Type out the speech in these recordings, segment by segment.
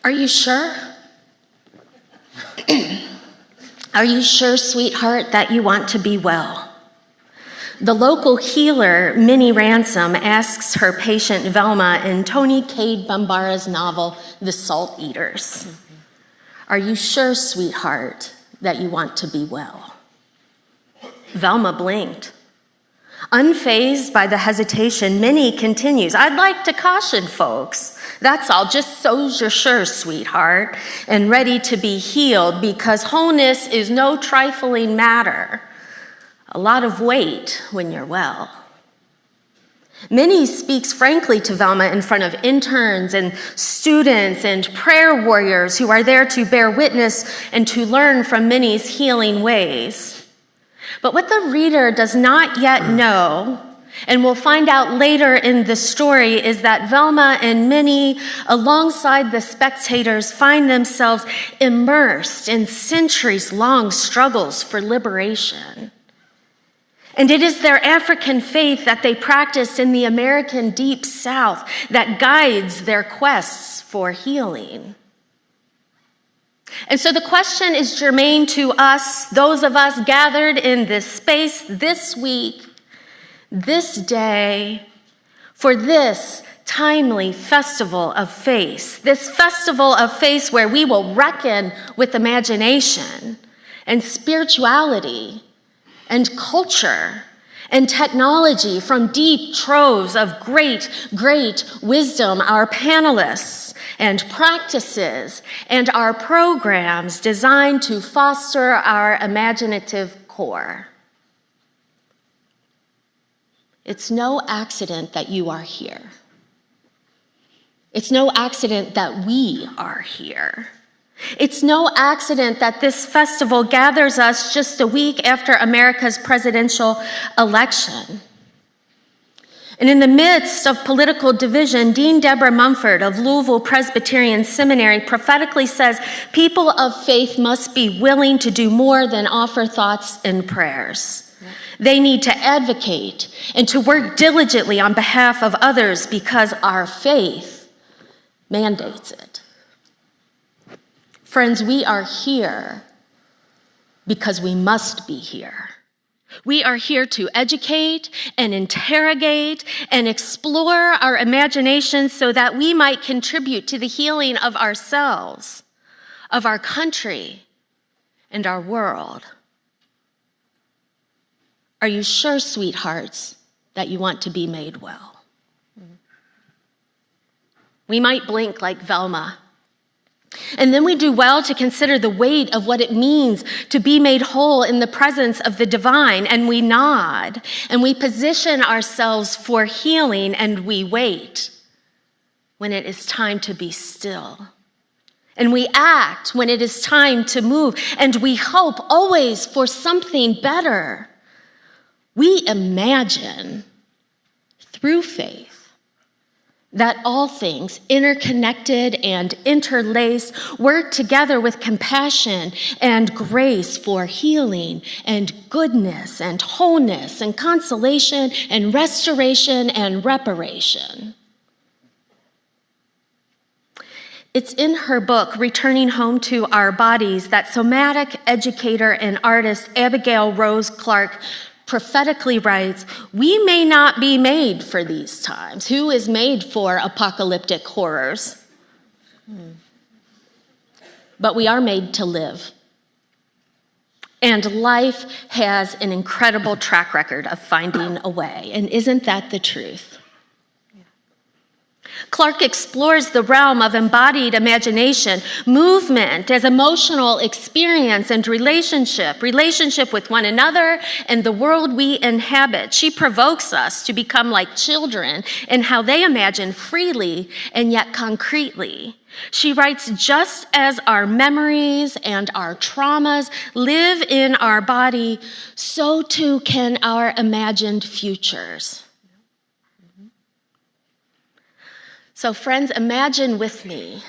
Are you sure? Are you sure, sweetheart, that you want to be well? The local healer, Minnie Ransom, asks her patient Velma in Toni Cade Bambara's novel, The Salt Eaters. Are you sure, sweetheart, that you want to be well? Velma blinked. Unfazed by the hesitation, Minnie continues, I'd like to caution folks. That's all, just so you're sure, sweetheart, and ready to be healed, because wholeness is no trifling matter. A lot of weight when you're well. Minnie speaks frankly to Velma in front of interns and students and prayer warriors who are there to bear witness and to learn from Minnie's healing ways. But what the reader does not yet know, and we'll find out later in the story, is that Velma and Minnie, alongside the spectators, find themselves immersed in centuries-long struggles for liberation. And it is their African faith that they practiced in the American Deep South that guides their quests for healing. And so the question is germane to us, those of us gathered in this space this week, this day, for this timely festival of faith, this festival of faith where we will reckon with imagination and spirituality and culture and technology from deep troves of great, great wisdom, our panelists and practices and our programs designed to foster our imaginative core. It's no accident that you are here. It's no accident that we are here. It's no accident that this festival gathers us just a week after America's presidential election. And in the midst of political division, Dean Deborah Mumford of Louisville Presbyterian Seminary prophetically says, people of faith must be willing to do more than offer thoughts and prayers. They need to advocate and to work diligently on behalf of others because our faith mandates it. Friends, we are here because we must be here. We are here to educate and interrogate and explore our imaginations so that we might contribute to the healing of ourselves, of our country, and our world. Are you sure, sweethearts, that you want to be made well? We might blink like Velma. And then we do well to consider the weight of what it means to be made whole in the presence of the divine. And we nod, and we position ourselves for healing, and we wait when it is time to be still. And we act when it is time to move, and we hope always for something better. We imagine through faith that all things, interconnected and interlaced, work together with compassion and grace for healing and goodness and wholeness and consolation and restoration and reparation. It's in her book, Returning Home to Our Bodies, that somatic educator and artist Abigail Rose Clark prophetically writes, we may not be made for these times. Who is made for apocalyptic horrors? But we are made to live. And life has an incredible track record of finding a way. And isn't that the truth? Clark explores the realm of embodied imagination, movement as emotional experience and relationship with one another and the world we inhabit. She provokes us to become like children in how they imagine freely and yet concretely. She writes, just as our memories and our traumas live in our body, so too can our imagined futures. So friends, imagine with me.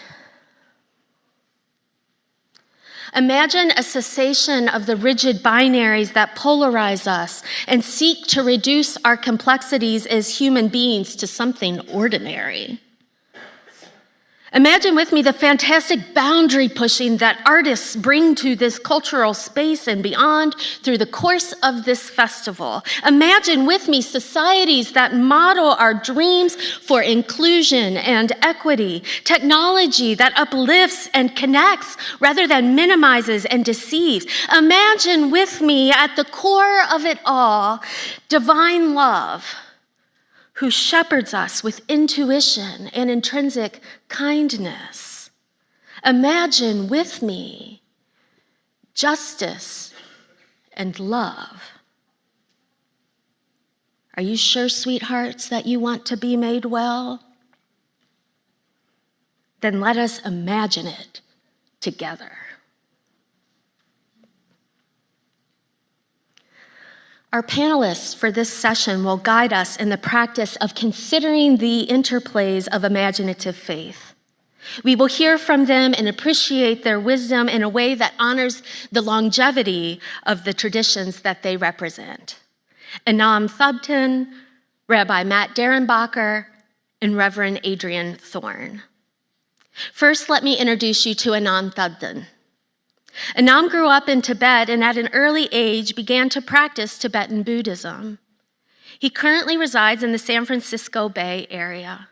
Imagine a cessation of the rigid binaries that polarize us and seek to reduce our complexities as human beings to something ordinary. Imagine with me the fantastic boundary pushing that artists bring to this cultural space and beyond through the course of this festival. Imagine with me societies that model our dreams for inclusion and equity, technology that uplifts and connects rather than minimizes and deceives. Imagine with me at the core of it all, divine love, who shepherds us with intuition and intrinsic kindness. Imagine with me justice and love. Are you sure, sweethearts, that you want to be made well? Then let us imagine it together. Our panelists for this session will guide us in the practice of considering the interplays of imaginative faith. We will hear from them and appreciate their wisdom in a way that honors the longevity of the traditions that they represent. Anam Thubten, Rabbi Matt Derrenbacher, and Reverend Adriene Thorne. First, let me introduce you to Anam Thubten. Anam grew up in Tibet and at an early age began to practice Tibetan Buddhism. He currently resides in the San Francisco Bay Area.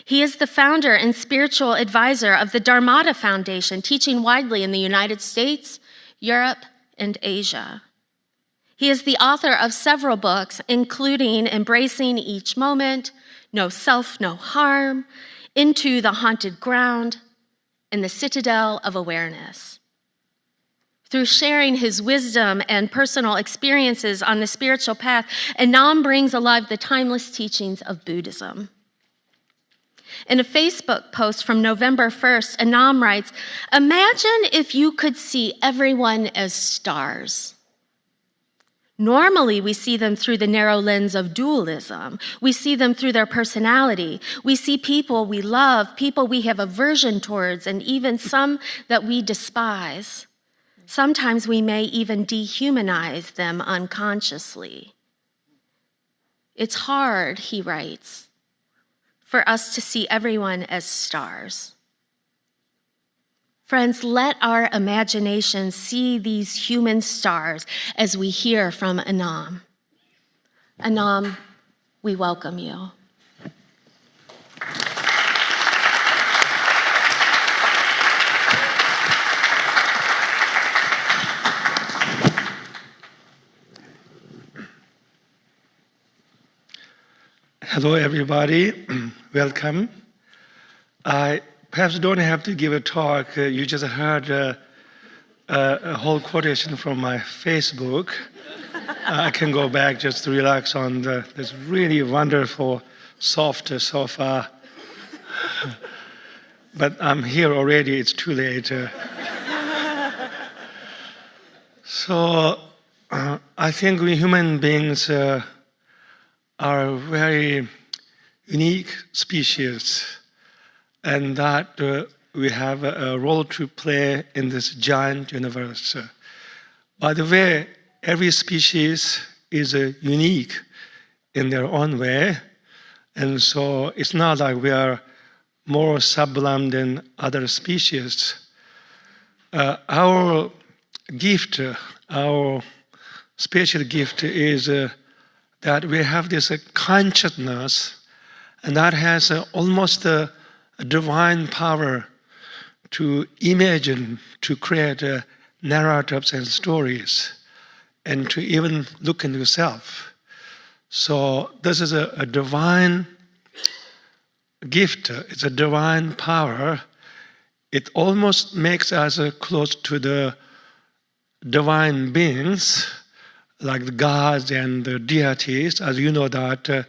He is the founder and spiritual advisor of the Dharmata Foundation, teaching widely in the United States, Europe, and Asia. He is the author of several books, including Embracing Each Moment, No Self, No Harm, Into the Haunted Ground, and The Citadel of Awareness. Through sharing his wisdom and personal experiences on the spiritual path, Anam brings alive the timeless teachings of Buddhism. In a Facebook post from November 1st, Anam writes, "Imagine if you could see everyone as stars. Normally, we see them through the narrow lens of dualism. We see them through their personality. We see people we love, people we have aversion towards, and even some that we despise. Sometimes we may even dehumanize them unconsciously. It's hard," he writes, "for us to see everyone as stars." Friends, let our imagination see these human stars as we hear from Anam. Anam, we welcome you. Hello, everybody. Welcome. I perhaps don't have to give a talk. You just heard a whole quotation from my Facebook. I can go back just to relax on this really wonderful, soft sofa. But I'm here already. It's too late. So I think we human beings are a very unique species, and that we have a role to play in this giant universe. By the way, every species is unique in their own way, and so it's not like we are more sublime than other species. Our gift, our special gift is that we have this consciousness, and that has almost a divine power to imagine, to create narratives and stories, and to even look into yourself. So this is a divine gift. It's a divine power. It almost makes us close to the divine beings, like the gods and the deities. As you know that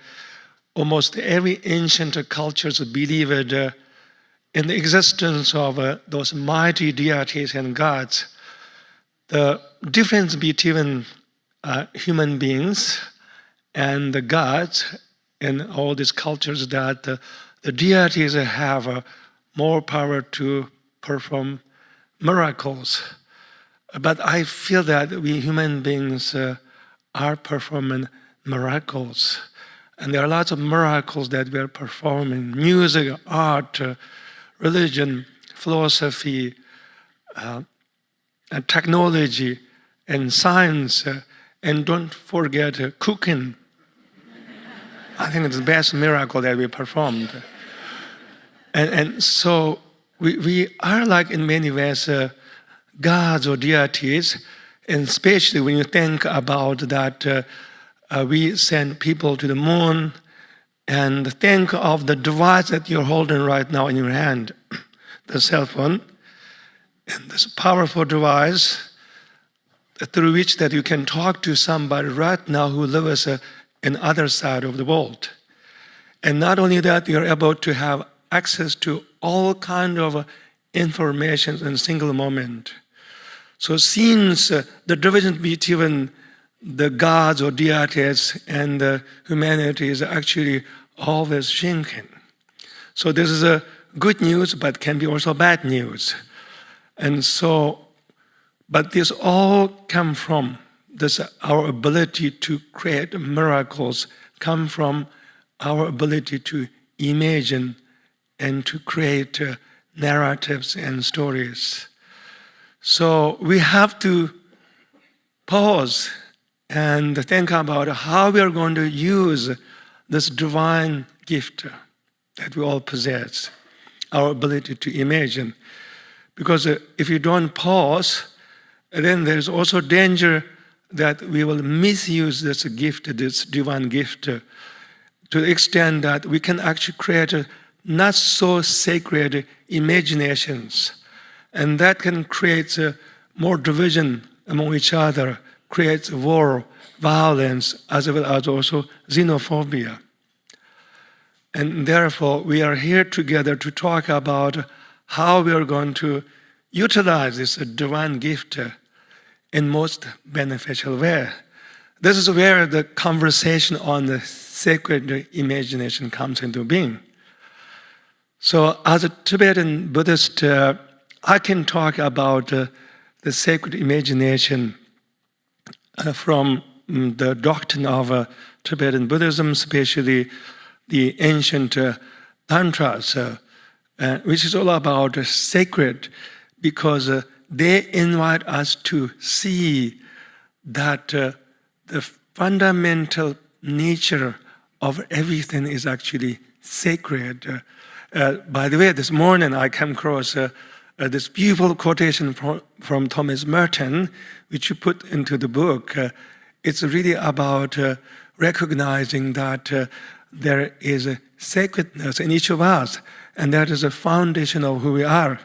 almost every ancient cultures believed in the existence of those mighty deities and gods. The difference between human beings and the gods in all these cultures that the deities have more power to perform miracles. But I feel that we human beings are performing miracles. And there are lots of miracles that we are performing: music, art, religion, philosophy, and technology, and science, and don't forget cooking. I think it's the best miracle that we performed. And so we are like in many ways gods or deities, and especially when you think about that we send people to the moon, and think of the device that you're holding right now in your hand, the cell phone, and this powerful device through which that you can talk to somebody right now who lives in the other side of the world. And not only that, you're able to have access to all kind of information in a single moment. So since the division between the gods or deities and humanity is actually always shrinking. So this is a good news, but can be also bad news. And so, but this all come from this, our ability to create miracles come from our ability to imagine and to create narratives and stories. So we have to pause and think about how we are going to use this divine gift that we all possess, our ability to imagine. Because if you don't pause, then there's also danger that we will misuse this gift, this divine gift, to the extent that we can actually create not so sacred imaginations. And that can create more division among each other, creates war, violence, as well as also xenophobia. And therefore, we are here together to talk about how we are going to utilize this divine gift in most beneficial way. This is where the conversation on the sacred imagination comes into being. So as a Tibetan Buddhist, I can talk about the sacred imagination from the doctrine of Tibetan Buddhism, especially the ancient tantras, which is all about sacred, because they invite us to see that the fundamental nature of everything is actually sacred. By the way, this morning I came across this beautiful quotation from Thomas Merton, which you put into the book. It's really about recognizing that there is a sacredness in each of us, and that is a foundation of who we are.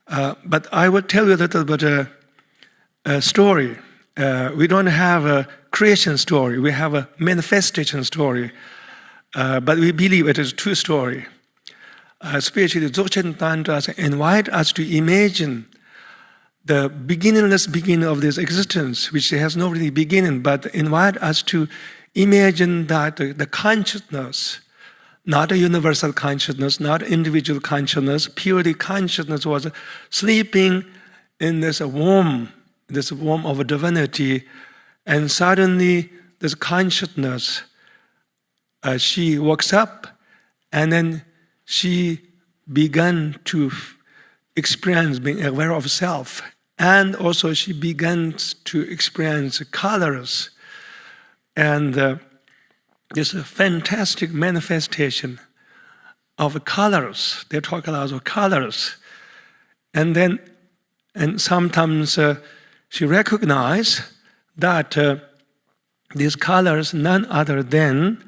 But I will tell you a little bit a story. We don't have a creation story, we have a manifestation story, but we believe it is a true story. Especially the Dzogchen Tantras invite us to imagine the beginningless beginning of this existence, which has no really beginning, but invite us to imagine that the consciousness, not a universal consciousness, not individual consciousness, purely consciousness was sleeping in this womb of a divinity, and suddenly this consciousness, she wakes up, and then she began to experience being aware of self, and also she begins to experience colors, and this fantastic manifestation of colors. They talk a lot of colors, and sometimes she recognized that these colors none other than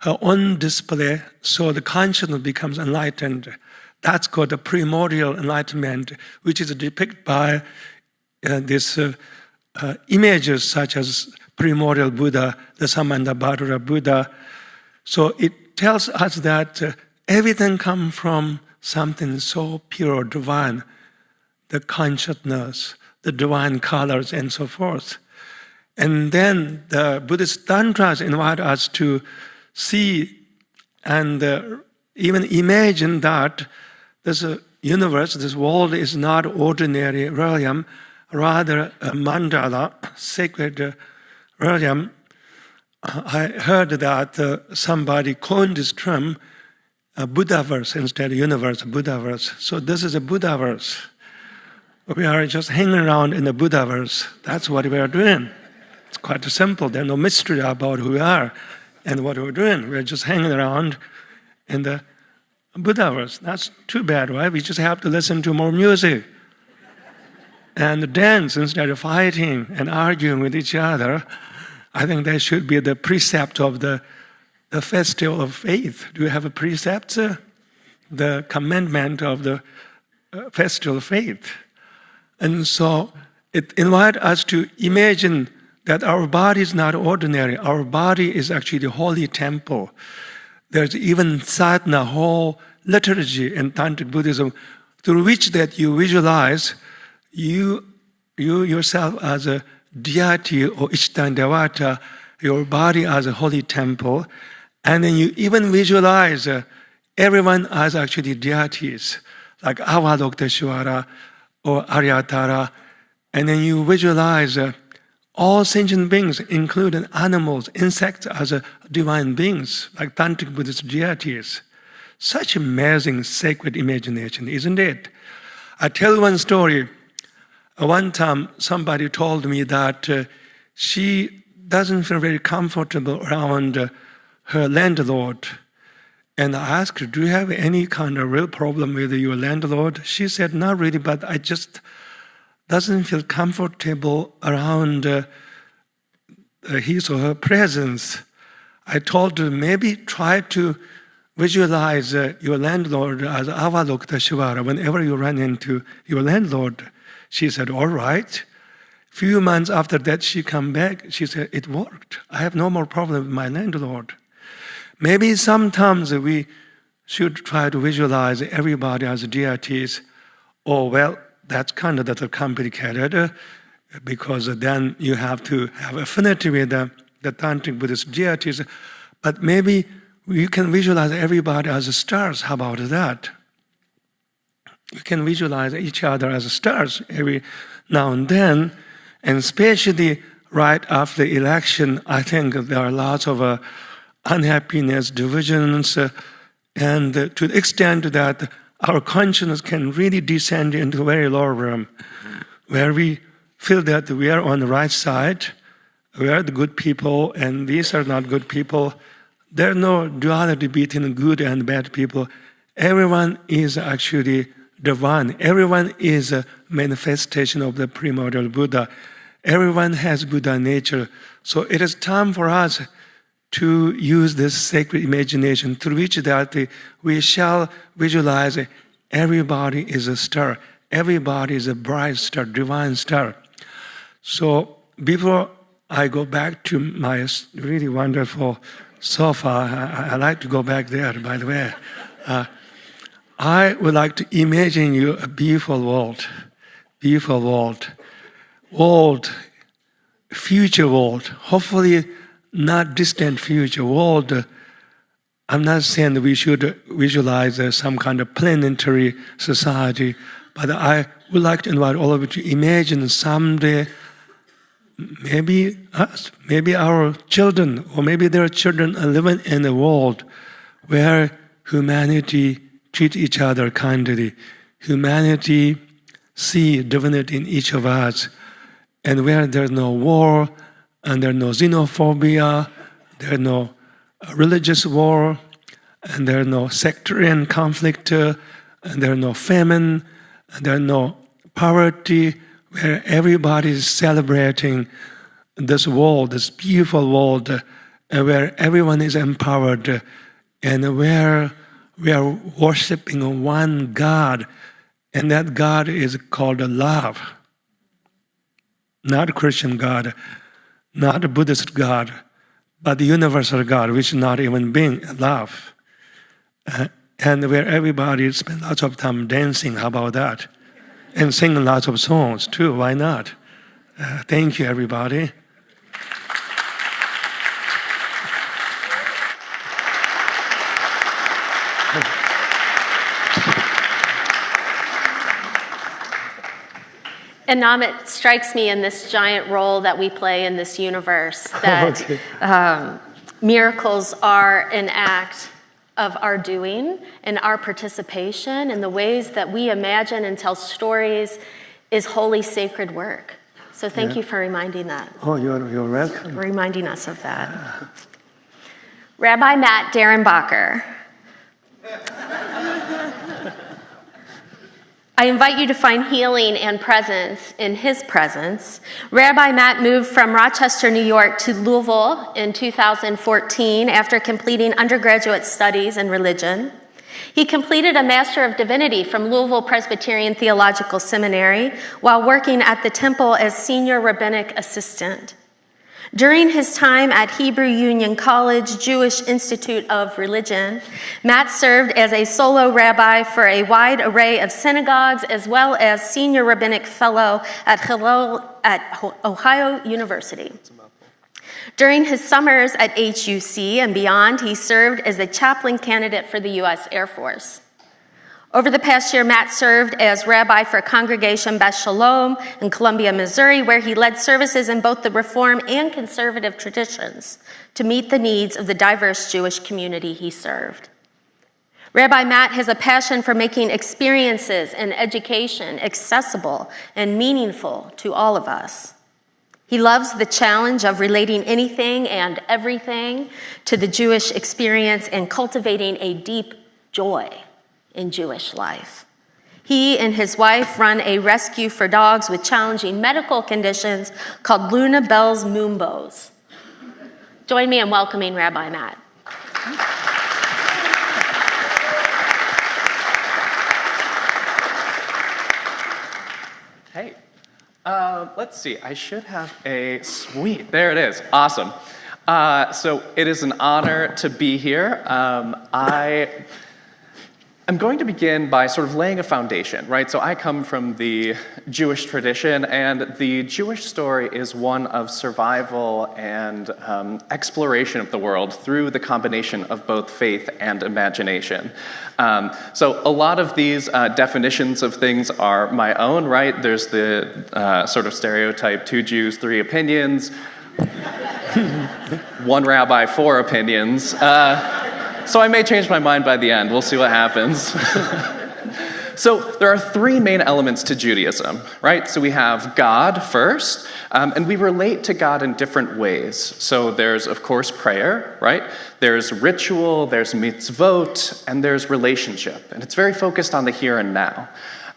her own display, so the consciousness becomes enlightened. That's called the primordial enlightenment, which is depicted by these images such as primordial Buddha, the Samantabhadra Buddha. So it tells us that everything comes from something so pure, divine, the consciousness, the divine colors, and so forth. And then the Buddhist Tantras invite us to see and even imagine that this universe, this world is not ordinary realm, rather a mandala, sacred realm. I heard that somebody coined this term a Buddhaverse instead of universe, Buddhaverse. So this is a Buddhaverse. We are just hanging around in the Buddhaverse. That's what we are doing. It's quite simple. There's no mystery about who we are and what we're doing. We're just hanging around in the Buddhaverse. That's too bad, right? We just have to listen to more music and dance instead of fighting and arguing with each other. I think that should be the precept of the festival of faith. Do you have a precept? The commandment of the festival of faith. And so it invites us to imagine that our body is not ordinary. Our body is actually the holy temple. There's even sadhana, whole liturgy in Tantric Buddhism, through which that you visualize you yourself as a deity or Ishtan your body as a holy temple, and then you even visualize everyone as actually deities, like Avalokiteshvara or Aryatara, and then you visualize all sentient beings, including animals, insects, as divine beings, like Tantric Buddhist deities. Such amazing sacred imagination, isn't it? I tell one story. One time, somebody told me that she doesn't feel very comfortable around her landlord. And I asked her, do you have any kind of real problem with your landlord? She said, not really, but I just doesn't feel comfortable around his or her presence. I told her, maybe try to visualize your landlord as Avalokiteshvara whenever you run into your landlord. She said, all right. Few months after that, she come back. She said, it worked. I have no more problem with my landlord. Maybe sometimes we should try to visualize everybody as deities. Oh, well, that's kind of complicated because then you have to have affinity with the Tantric Buddhist deities. But maybe you can visualize everybody as stars. How about that? You can visualize each other as stars every now and then, and especially right after the election, I think there are lots of unhappiness, divisions, and to the extent that our consciousness can really descend into a very low room, where we feel that we are on the right side, we are the good people, and these are not good people. There is no duality between good and bad people. Everyone is actually divine. Everyone is a manifestation of the primordial Buddha. Everyone has Buddha nature. So it is time for us to use this sacred imagination through which that we shall visualize everybody is a star. Everybody is a bright star, divine star. So before I go back to my really wonderful sofa, I like to go back there, by the way. I would like to imagine you a beautiful world, future world, hopefully not distant future world. I'm not saying that we should visualize some kind of planetary society, but I would like to invite all of you to imagine someday maybe us, maybe our children, or maybe their children are living in a world where humanity treat each other kindly. Humanity see divinity in each of us, and where there's no war, and there's no xenophobia, there's no religious war, and there's no sectarian conflict, and there's no famine, and there's no poverty, where everybody is celebrating this world, this beautiful world, where everyone is empowered, and where we are worshiping one God, and that God is called love. Not a Christian God, not a Buddhist God, but the universal God, which is not even being love. And where everybody spends lots of time dancing, how about that? And singing lots of songs too, why not? Thank you, everybody. Anam, it strikes me in this giant role that we play in this universe that miracles are an act of our doing and our participation and the ways that we imagine and tell stories is holy, sacred work. So thank you for reminding that. Oh, you're welcome. Reminding us of that. Rabbi Matt Derrenbacher. I invite you to find healing and presence in his presence. Rabbi Matt moved from Rochester, New York to Louisville in 2014 after completing undergraduate studies in religion. He completed a Master of Divinity from Louisville Presbyterian Theological Seminary while working at the temple as senior rabbinic assistant. During his time at Hebrew Union College Jewish Institute of Religion, Matt served as a solo rabbi for a wide array of synagogues as well as senior rabbinic fellow at Ohio University. During his summers at HUC and beyond, he served as a chaplain candidate for the U.S. Air Force. Over the past year, Matt served as rabbi for Congregation Beth Shalom in Columbia, Missouri, where he led services in both the Reform and conservative traditions to meet the needs of the diverse Jewish community he served. Rabbi Matt has a passion for making experiences and education accessible and meaningful to all of us. He loves the challenge of relating anything and everything to the Jewish experience and cultivating a deep joy in Jewish life. He and his wife run a rescue for dogs with challenging medical conditions called Luna Bell's Moombos. Join me in welcoming Rabbi Matt. Hey, let's see, I should have a sweet, there it is, awesome. So it is an honor to be here. I'm going to begin by sort of laying a foundation, right? So I come from the Jewish tradition, and the Jewish story is one of survival and exploration of the world through the combination of both faith and imagination. So a lot of these definitions of things are my own, right? There's the sort of stereotype, 2 Jews, 3 opinions, 1 rabbi, 4 opinions. So I may change my mind by the end. We'll see what happens. So there are 3 main elements to Judaism, right? So we have God first, and we relate to God in different ways. So there's, of course, prayer, right? There's ritual, there's mitzvot, and there's relationship. And it's very focused on the here and now.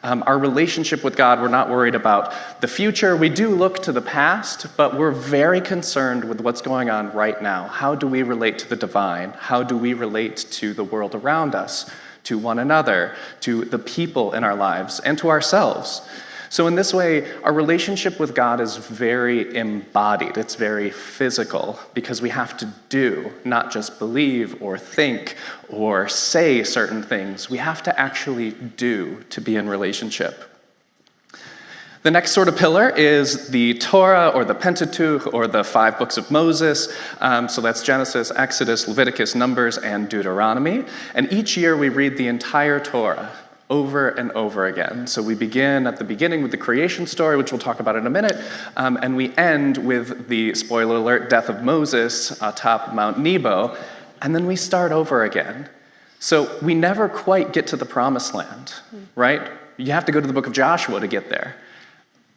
Our relationship with God, we're not worried about the future. We do look to the past, but we're very concerned with what's going on right now. How do we relate to the divine? How do we relate to the world around us, to one another, to the people in our lives, and to ourselves? So in this way, our relationship with God is very embodied. It's very physical because we have to do, not just believe or think or say certain things. We have to actually do to be in relationship. The next sort of pillar is the Torah or the Pentateuch or the 5 books of Moses. So that's Genesis, Exodus, Leviticus, Numbers, and Deuteronomy. And each year we read the entire Torah over and over again. So we begin at the beginning with the creation story, which we'll talk about in a minute, and we end with the, spoiler alert, death of Moses atop Mount Nebo, and then we start over again. So we never quite get to the promised land, right? You have to go to the book of Joshua to get there.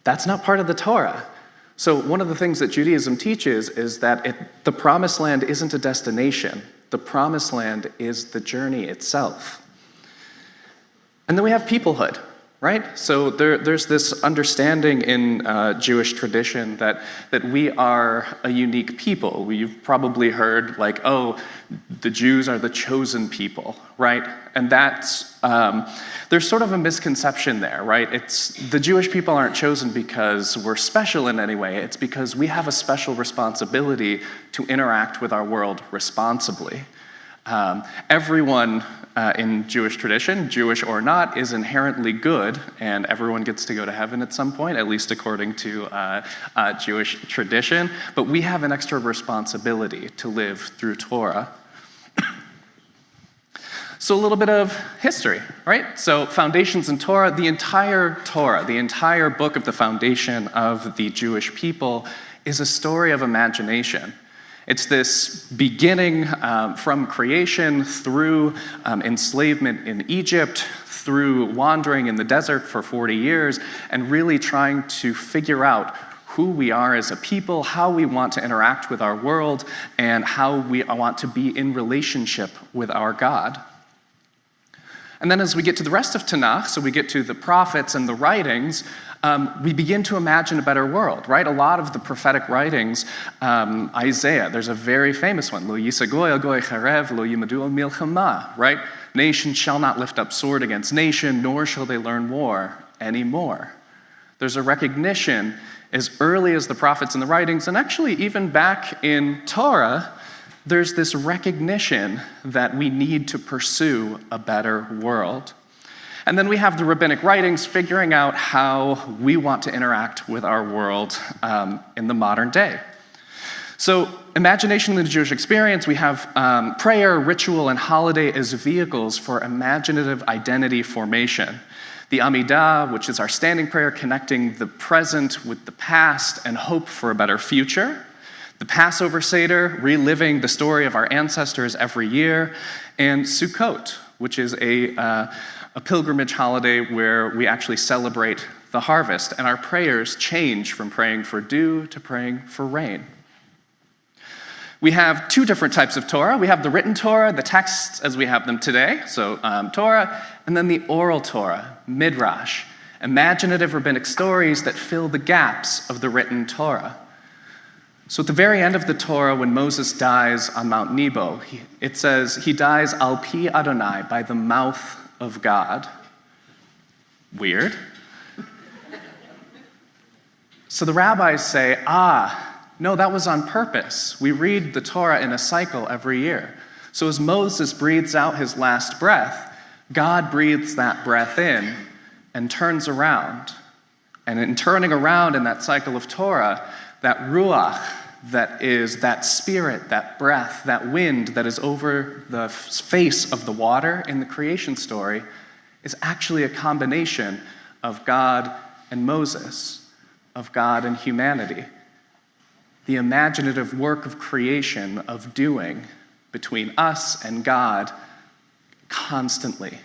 That's not part of the Torah. So one of the things that Judaism teaches is that the promised land isn't a destination. The promised land is the journey itself. And then we have peoplehood, right? So there's this understanding in Jewish tradition that we are a unique people. You've probably heard like, oh, the Jews are the chosen people, right? And that's, there's sort of a misconception there, right? It's the Jewish people aren't chosen because we're special in any way. It's because we have a special responsibility to interact with our world responsibly. Everyone in Jewish tradition, Jewish or not, is inherently good, and everyone gets to go to heaven at some point, at least according to Jewish tradition. But we have an extra responsibility to live through Torah. So a little bit of history, right? So foundations in Torah, the entire book of the foundation of the Jewish people is a story of imagination. It's this beginning from creation through enslavement in Egypt, through wandering in the desert for 40 years, and really trying to figure out who we are as a people, how we want to interact with our world, and how we want to be in relationship with our God. And then as we get to the rest of Tanakh, so we get to the prophets and the writings, we begin to imagine a better world, right? A lot of the prophetic writings, Isaiah, there's a very famous one, Lo yisagoy al goy charev, lo yimadu al milchama, right? Nation shall not lift up sword against nation, nor shall they learn war anymore. There's a recognition as early as the prophets and the writings, and actually even back in Torah, there's this recognition that we need to pursue a better world. And then we have the rabbinic writings figuring out how we want to interact with our world in the modern day. So imagination in the Jewish experience, we have prayer, ritual, and holiday as vehicles for imaginative identity formation. The Amidah, which is our standing prayer connecting the present with the past and hope for a better future. The Passover Seder, reliving the story of our ancestors every year. And Sukkot, which is a pilgrimage holiday where we actually celebrate the harvest. And our prayers change from praying for dew to praying for rain. We have two different types of Torah. We have the written Torah, the texts as we have them today, so Torah, and then the oral Torah, Midrash, imaginative rabbinic stories that fill the gaps of the written Torah. So at the very end of the Torah, when Moses dies on Mount Nebo, it says, he dies al pi Adonai, by the mouth of God. Weird. So the rabbis say, no, that was on purpose. We read the Torah in a cycle every year. So as Moses breathes out his last breath, God breathes that breath in and turns around. And in turning around in that cycle of Torah, that ruach, that is that spirit, that breath, that wind that is over the face of the water in the creation story, is actually a combination of God and Moses, of God and humanity. The imaginative work of creation, of doing between us and God constantly.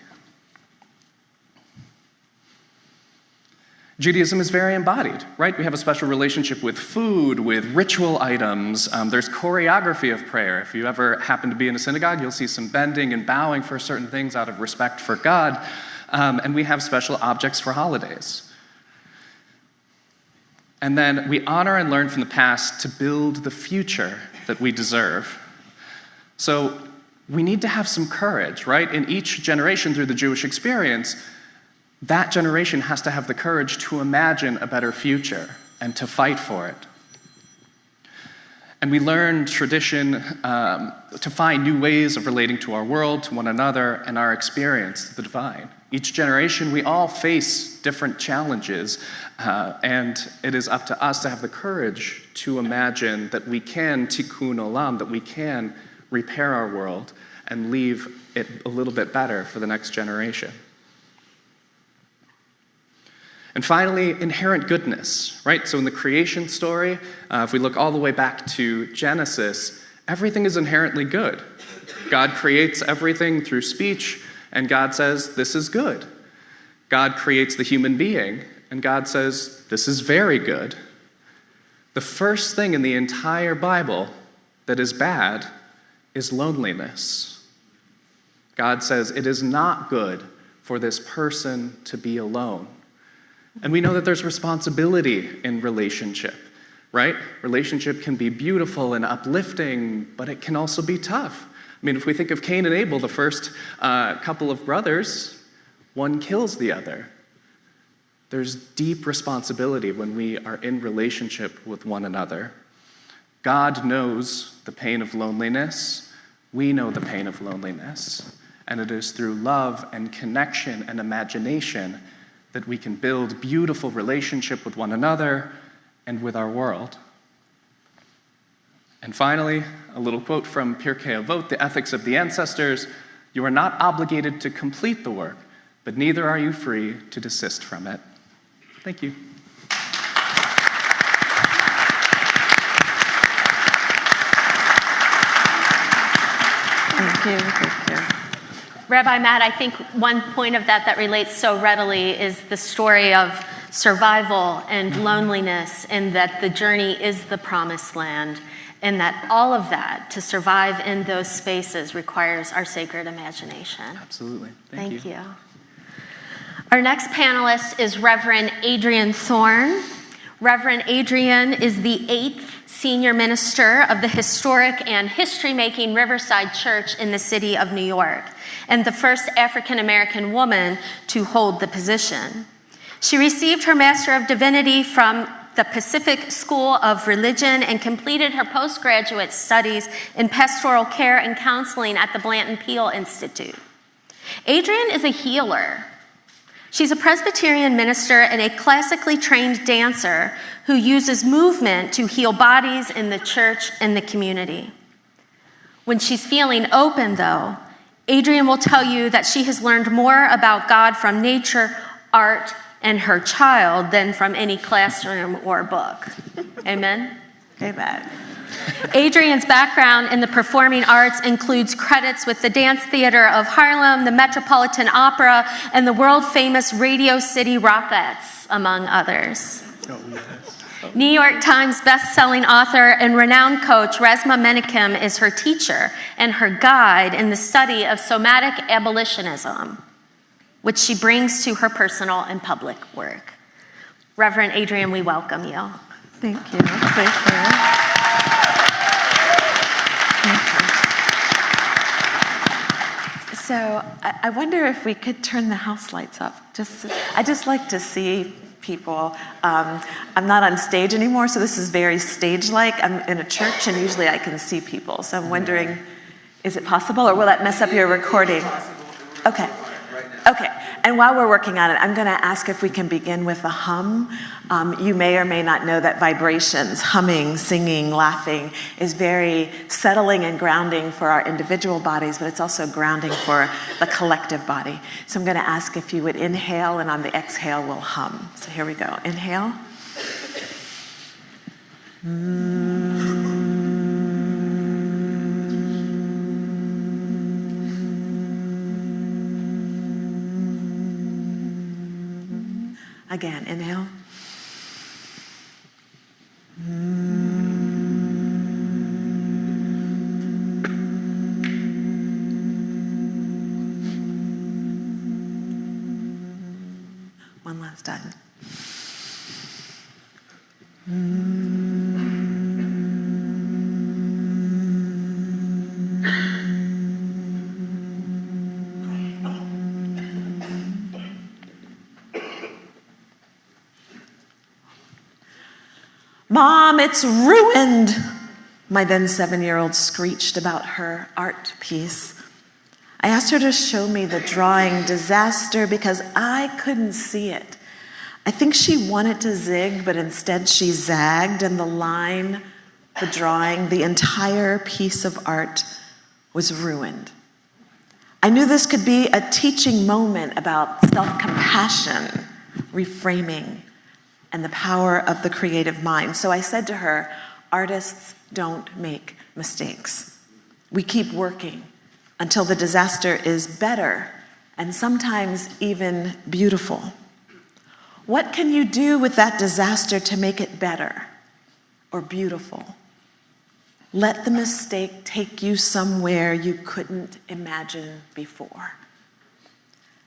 Judaism is very embodied, right? We have a special relationship with food, with ritual items. There's choreography of prayer. If you ever happen to be in a synagogue, you'll see some bending and bowing for certain things out of respect for God. And we have special objects for holidays. And then we honor and learn from the past to build the future that we deserve. So we need to have some courage, right? In each generation through the Jewish experience, that generation has to have the courage to imagine a better future and to fight for it. And we learn tradition to find new ways of relating to our world, to one another, and our experience, the divine. Each generation, we all face different challenges, and it is up to us to have the courage to imagine that we can tikkun olam, that we can repair our world and leave it a little bit better for the next generation. And finally, inherent goodness, right? So in the creation story, if we look all the way back to Genesis, everything is inherently good. God creates everything through speech, and God says, this is good. God creates the human being, and God says, this is very good. The first thing in the entire Bible that is bad is loneliness. God says, it is not good for this person to be alone. And we know that there's responsibility in relationship, right? Relationship can be beautiful and uplifting, but it can also be tough. I mean, if we think of Cain and Abel, the first couple of brothers, one kills the other. There's deep responsibility when we are in relationship with one another. God knows the pain of loneliness. We know the pain of loneliness. And it is through love and connection and imagination that we can build beautiful relationship with one another and with our world. And finally, a little quote from Pirkei Avot, the ethics of the ancestors: you are not obligated to complete the work, but neither are you free to desist from it. Thank you. Thank you. Thank you. Rabbi Matt, I think one point of that relates so readily is the story of survival and loneliness, and that the journey is the promised land, and that all of that, to survive in those spaces, requires our sacred imagination. Absolutely. Thank you. Our next panelist is Reverend Adriene Thorne. Reverend Adriene is the 8th senior minister of the historic and history-making Riverside Church in the city of New York, and the first African-American woman to hold the position. She received her Master of Divinity from the Pacific School of Religion and completed her postgraduate studies in pastoral care and counseling at the Blanton Peale Institute. Adriene is a healer. She's a Presbyterian minister and a classically trained dancer who uses movement to heal bodies in the church and the community. When she's feeling open, though, Adriene will tell you that she has learned more about God from nature, art, and her child than from any classroom or book. Amen? Amen. Adriene's background in the performing arts includes credits with the Dance Theater of Harlem, the Metropolitan Opera, and the world-famous Radio City Rockettes, among others. New York Times best-selling author and renowned coach Resmaa Menakem is her teacher and her guide in the study of somatic abolitionism, which she brings to her personal and public work. Reverend Adriene, we welcome you. Thank you. Thank you. So I wonder if we could turn the house lights up. I just like to see people. I'm not on stage anymore, so this is very stage-like. I'm in a church, and usually I can see people. So I'm wondering, is it possible, or will that mess up your recording? Okay. Okay. And while we're working on it, I'm going to ask if we can begin with a hum. You may or may not know that vibrations, humming, singing, laughing, is very settling and grounding for our individual bodies, but it's also grounding for the collective body. So I'm going to ask if you would inhale, and on the exhale, we'll hum. So here we go. Inhale. Again, inhale. One last time. Mom, it's ruined, my then 7-year-old screeched about her art piece. I asked her to show me the drawing disaster because I couldn't see it. I think she wanted to zig, but instead she zagged, and the line, the drawing, the entire piece of art was ruined. I knew this could be a teaching moment about self-compassion, reframing, and the power of the creative mind. So I said to her, artists don't make mistakes. We keep working until the disaster is better and sometimes even beautiful. What can you do with that disaster to make it better or beautiful? Let the mistake take you somewhere you couldn't imagine before.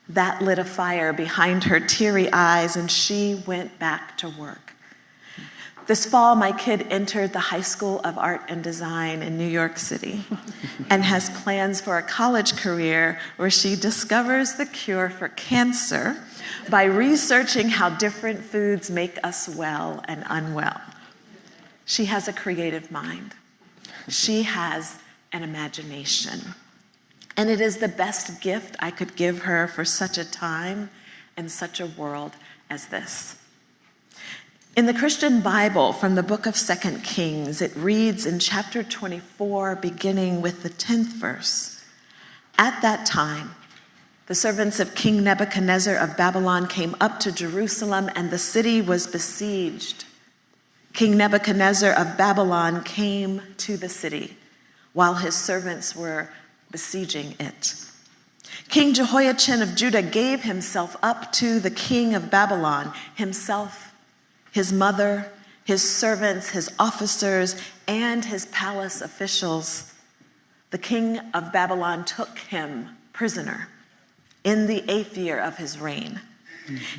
That lit a fire behind her teary eyes, and she went back to work. This fall, my kid entered the High School of Art and Design in New York City and has plans for a college career where she discovers the cure for cancer by researching how different foods make us well and unwell. She has a creative mind. She has an imagination. And it is the best gift I could give her for such a time and such a world as this. In the Christian Bible, from the book of 2 Kings, it reads in chapter 24, beginning with the 10th verse, "At that time, the servants of King Nebuchadnezzar of Babylon came up to Jerusalem, and the city was besieged. King Nebuchadnezzar of Babylon came to the city while his servants were besieging it. King Jehoiachin of Judah gave himself up to the king of Babylon, himself, his mother, his servants, his officers, and his palace officials. The king of Babylon took him prisoner in the 8th year of his reign.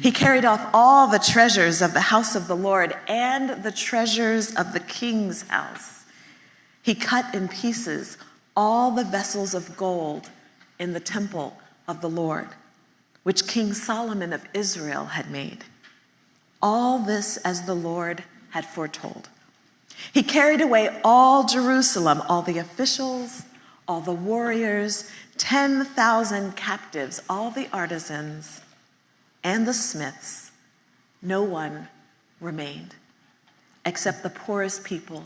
He carried off all the treasures of the house of the Lord and the treasures of the king's house. He cut in pieces all the vessels of gold in the temple of the Lord, which King Solomon of Israel had made. All this as the Lord had foretold. He carried away all Jerusalem, all the officials, all the warriors, 10,000 captives, all the artisans, and the smiths. No one remained except the poorest people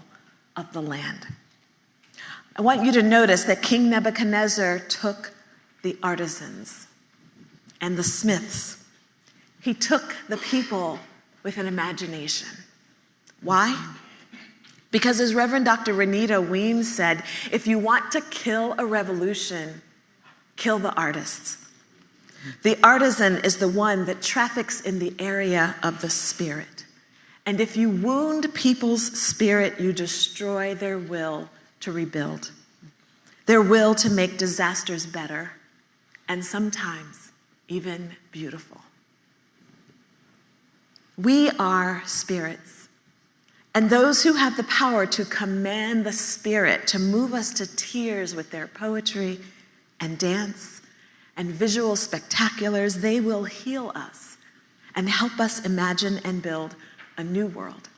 of the land. I want you to notice that King Nebuchadnezzar took the artisans and the smiths. He took the people with an imagination. Why? Because as Reverend Dr. Renita Weems said, if you want to kill a revolution, kill the artists. The artisan is the one that traffics in the area of the spirit. And if you wound people's spirit, you destroy their will to rebuild, their will to make disasters better, and sometimes even beautiful. We are spirits, and those who have the power to command the spirit to move us to tears with their poetry and dance and visual spectaculars, they will heal us and help us imagine and build a new world.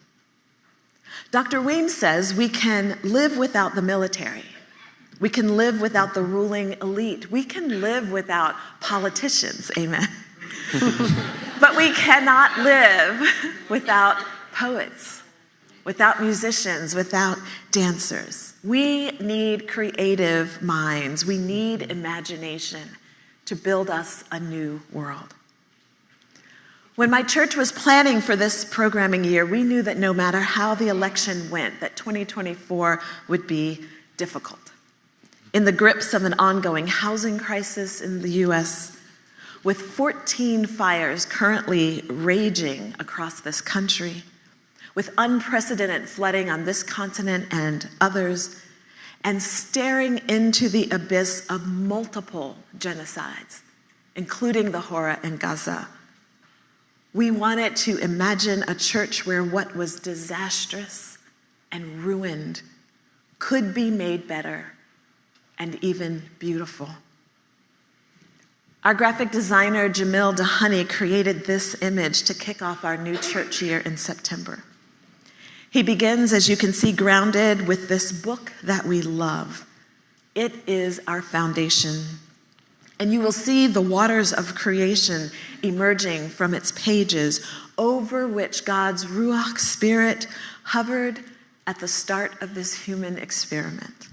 Dr. Weems says we can live without the military. We can live without the ruling elite. We can live without politicians, amen. But we cannot live without poets, without musicians, without dancers. We need creative minds. We need imagination to build us a new world. When my church was planning for this programming year, we knew that no matter how the election went, that 2024 would be difficult. In the grips of an ongoing housing crisis in the U.S., with 14 fires currently raging across this country, with unprecedented flooding on this continent and others, and staring into the abyss of multiple genocides, including the horror in Gaza, we wanted to imagine a church where what was disastrous and ruined could be made better and even beautiful. Our graphic designer, Jamil Dahani, created this image to kick off our new church year in September. He begins, as you can see, grounded with this book that we love. It is our foundation. And you will see the waters of creation emerging from its pages, over which God's Ruach Spirit hovered at the start of this human experiment.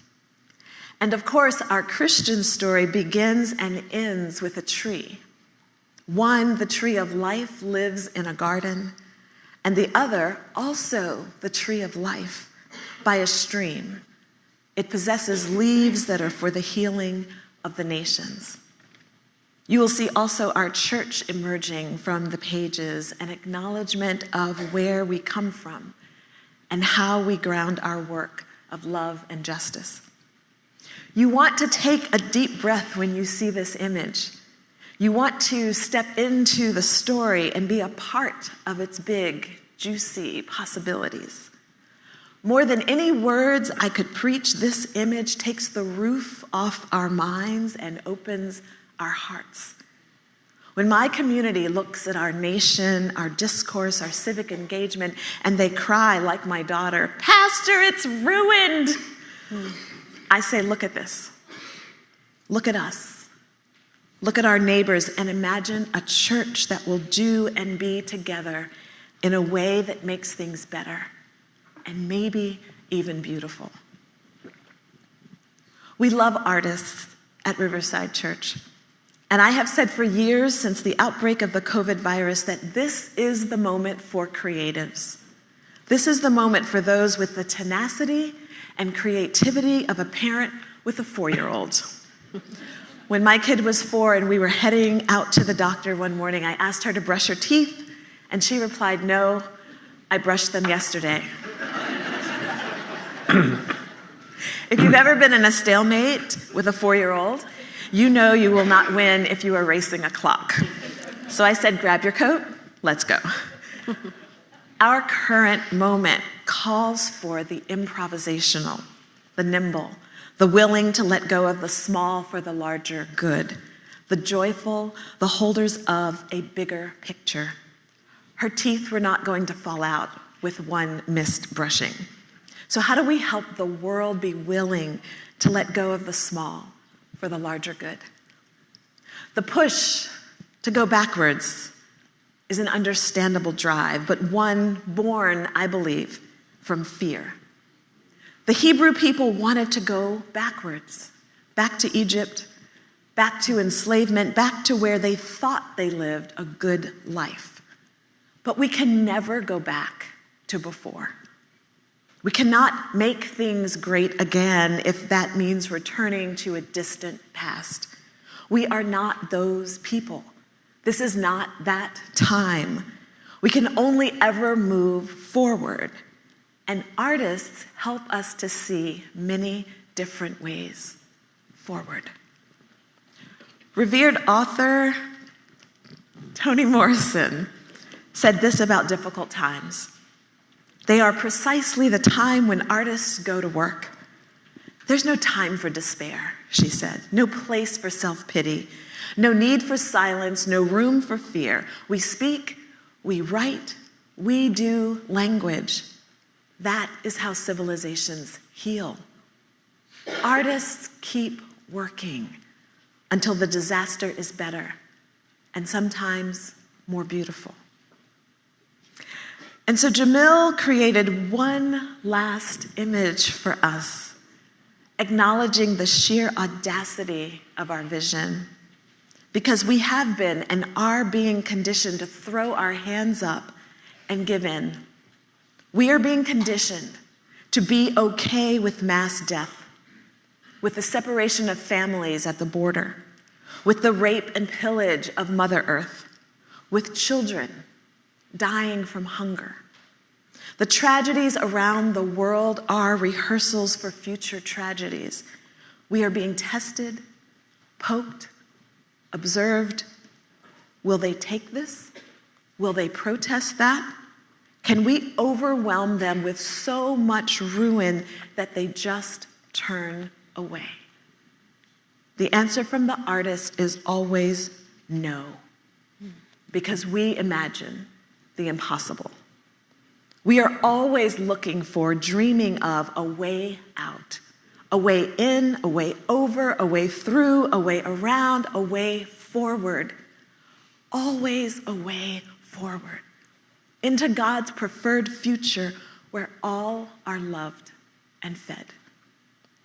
And of course, our Christian story begins and ends with a tree. One, the tree of life, lives in a garden, and the other, also the tree of life, by a stream. It possesses leaves that are for the healing of the nations. You will see also our church emerging from the pages, an acknowledgement of where we come from and how we ground our work of love and justice. You want to take a deep breath when you see this image. You want to step into the story and be a part of its big, juicy possibilities. More than any words I could preach, this image takes the roof off our minds and opens our hearts. When my community looks at our nation, our discourse, our civic engagement, and they cry like my daughter, "Pastor, it's ruined," I say, look at this. Look at us. Look at our neighbors and imagine a church that will do and be together in a way that makes things better and maybe even beautiful. We love artists at Riverside Church. And I have said for years since the outbreak of the COVID virus that this is the moment for creatives. This is the moment for those with the tenacity and creativity of a parent with a 4-year-old. When my kid was 4 and we were heading out to the doctor one morning, I asked her to brush her teeth, and she replied, "No, I brushed them yesterday." If you've ever been in a stalemate with a 4-year-old, you know you will not win if you are racing a clock. So I said, grab your coat, let's go. Our current moment calls for the improvisational, the nimble, the willing to let go of the small for the larger good, the joyful, the holders of a bigger picture. Her teeth were not going to fall out with one missed brushing. So how do we help the world be willing to let go of the small for the larger good? The push to go backwards is an understandable drive, but one born, I believe, from fear. The Hebrew people wanted to go backwards, back to Egypt, back to enslavement, back to where they thought they lived a good life. But we can never go back to before. We cannot make things great again if that means returning to a distant past. We are not those people. This is not that time. We can only ever move forward. And artists help us to see many different ways forward. Revered author Toni Morrison said this about difficult times. They are precisely the time when artists go to work. There's no time for despair, she said. No place for self-pity. No need for silence. No room for fear. We speak, we write, we do language. That is how civilizations heal. Artists keep working until the disaster is better and sometimes more beautiful. And so Jamil created one last image for us, acknowledging the sheer audacity of our vision, because we have been and are being conditioned to throw our hands up and give in. We are being conditioned to be okay with mass death, with the separation of families at the border, with the rape and pillage of Mother Earth, with children dying from hunger. The tragedies around the world are rehearsals for future tragedies. We are being tested, poked, observed. Will they take this? Will they protest that? Can we overwhelm them with so much ruin that they just turn away? The answer from the artist is always no, because we imagine the impossible. We are always looking for, dreaming of a way out, a way in, a way over, a way through, a way around, a way forward. Always a way forward into God's preferred future where all are loved and fed.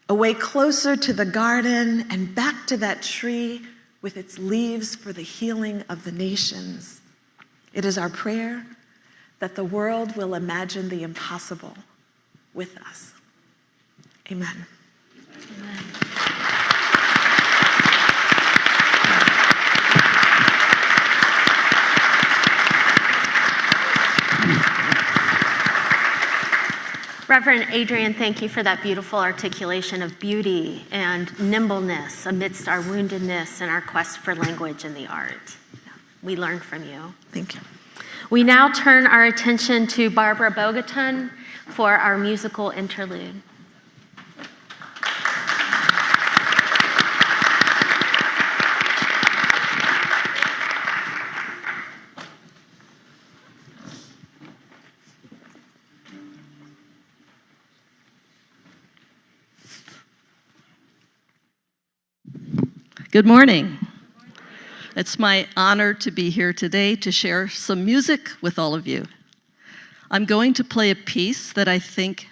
A way closer to the garden and back to that tree with its leaves for the healing of the nations. It is our prayer that the world will imagine the impossible with us. Amen. Amen. Reverend Adriene, thank you for that beautiful articulation of beauty and nimbleness amidst our woundedness and our quest for language in the art. We learned from you. Thank you. We now turn our attention to Barbara Bogatin for our musical interlude. Good morning. It's my honor to be here today to share some music with all of you. I'm going to play a piece that I think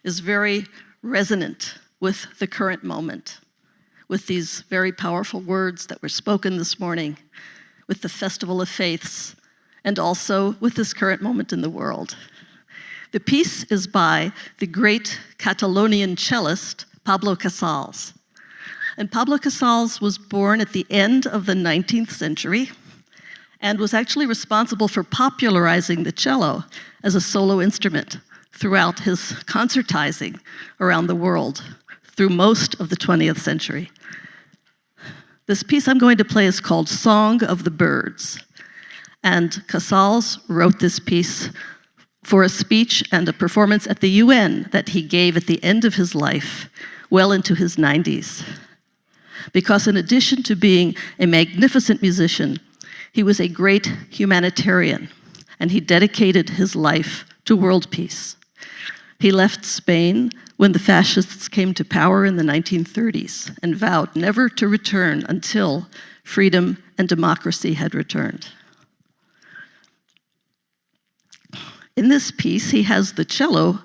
is very resonant with the current moment, with these very powerful words that were spoken this morning, with the Festival of Faiths, and also with this current moment in the world. The piece is by the great Catalonian cellist, Pablo Casals. And Pablo Casals was born at the end of the 19th century and was actually responsible for popularizing the cello as a solo instrument throughout his concertizing around the world through most of the 20th century. This piece I'm going to play is called Song of the Birds. And Casals wrote this piece for a speech and a performance at the UN that he gave at the end of his life, well into his 90s. Because in addition to being a magnificent musician, he was a great humanitarian, and he dedicated his life to world peace. He left Spain when the fascists came to power in the 1930s and vowed never to return until freedom and democracy had returned. In this piece, he has the cello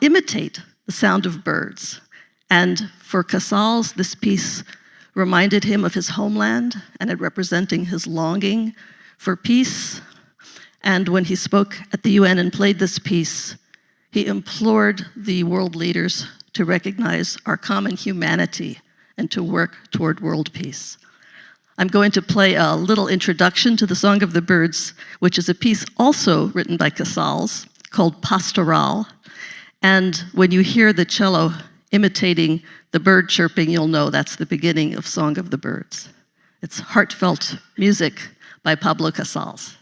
imitate the sound of birds. And for Casals, this piece reminded him of his homeland and it representing his longing for peace. And when he spoke at the UN and played this piece, he implored the world leaders to recognize our common humanity and to work toward world peace. I'm going to play a little introduction to the Song of the Birds, which is a piece also written by Casals called Pastoral. And when you hear the cello imitating the bird chirping, you'll know that's the beginning of Song of the Birds. It's heartfelt music by Pablo Casals.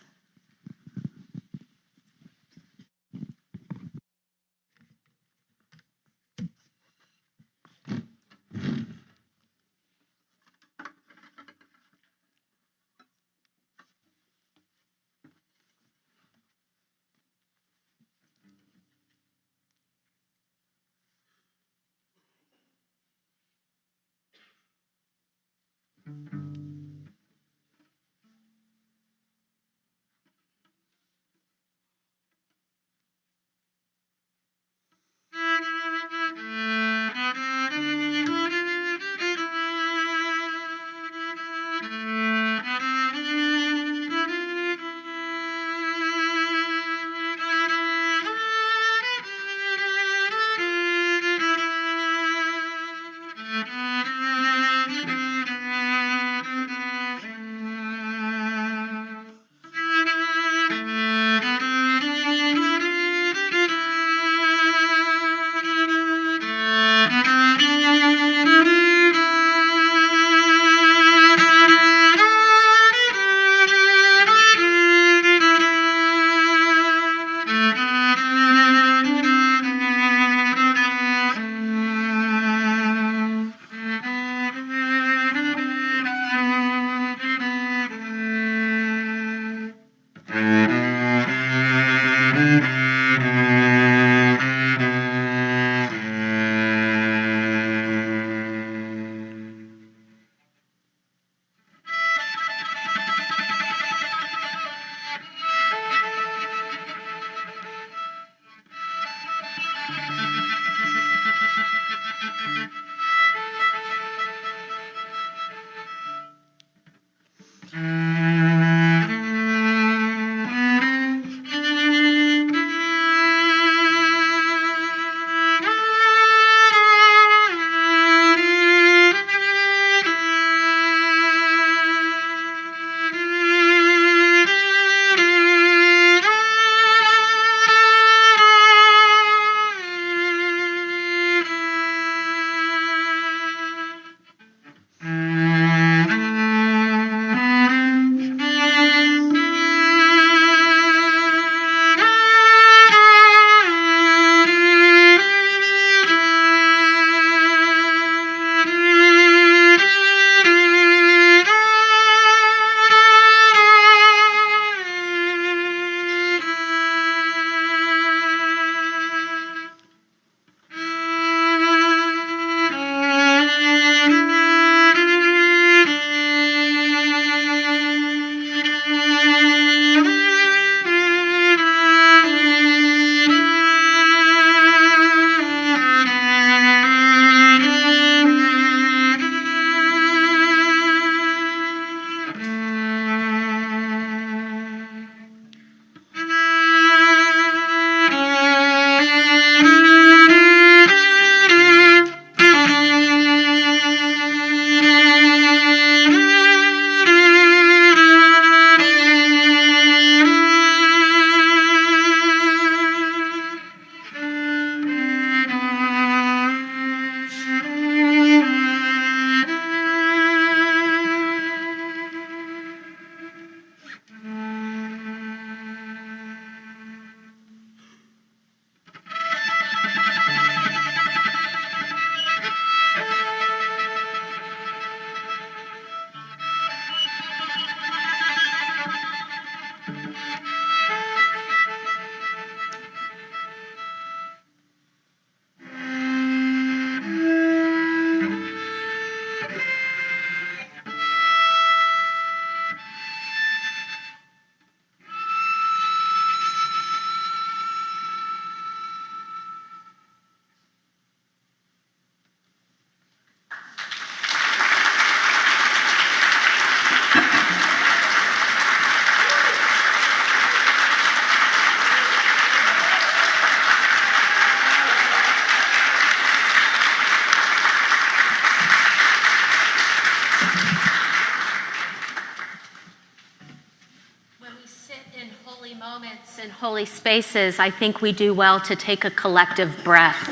moments in holy spaces, I think we do well to take a collective breath.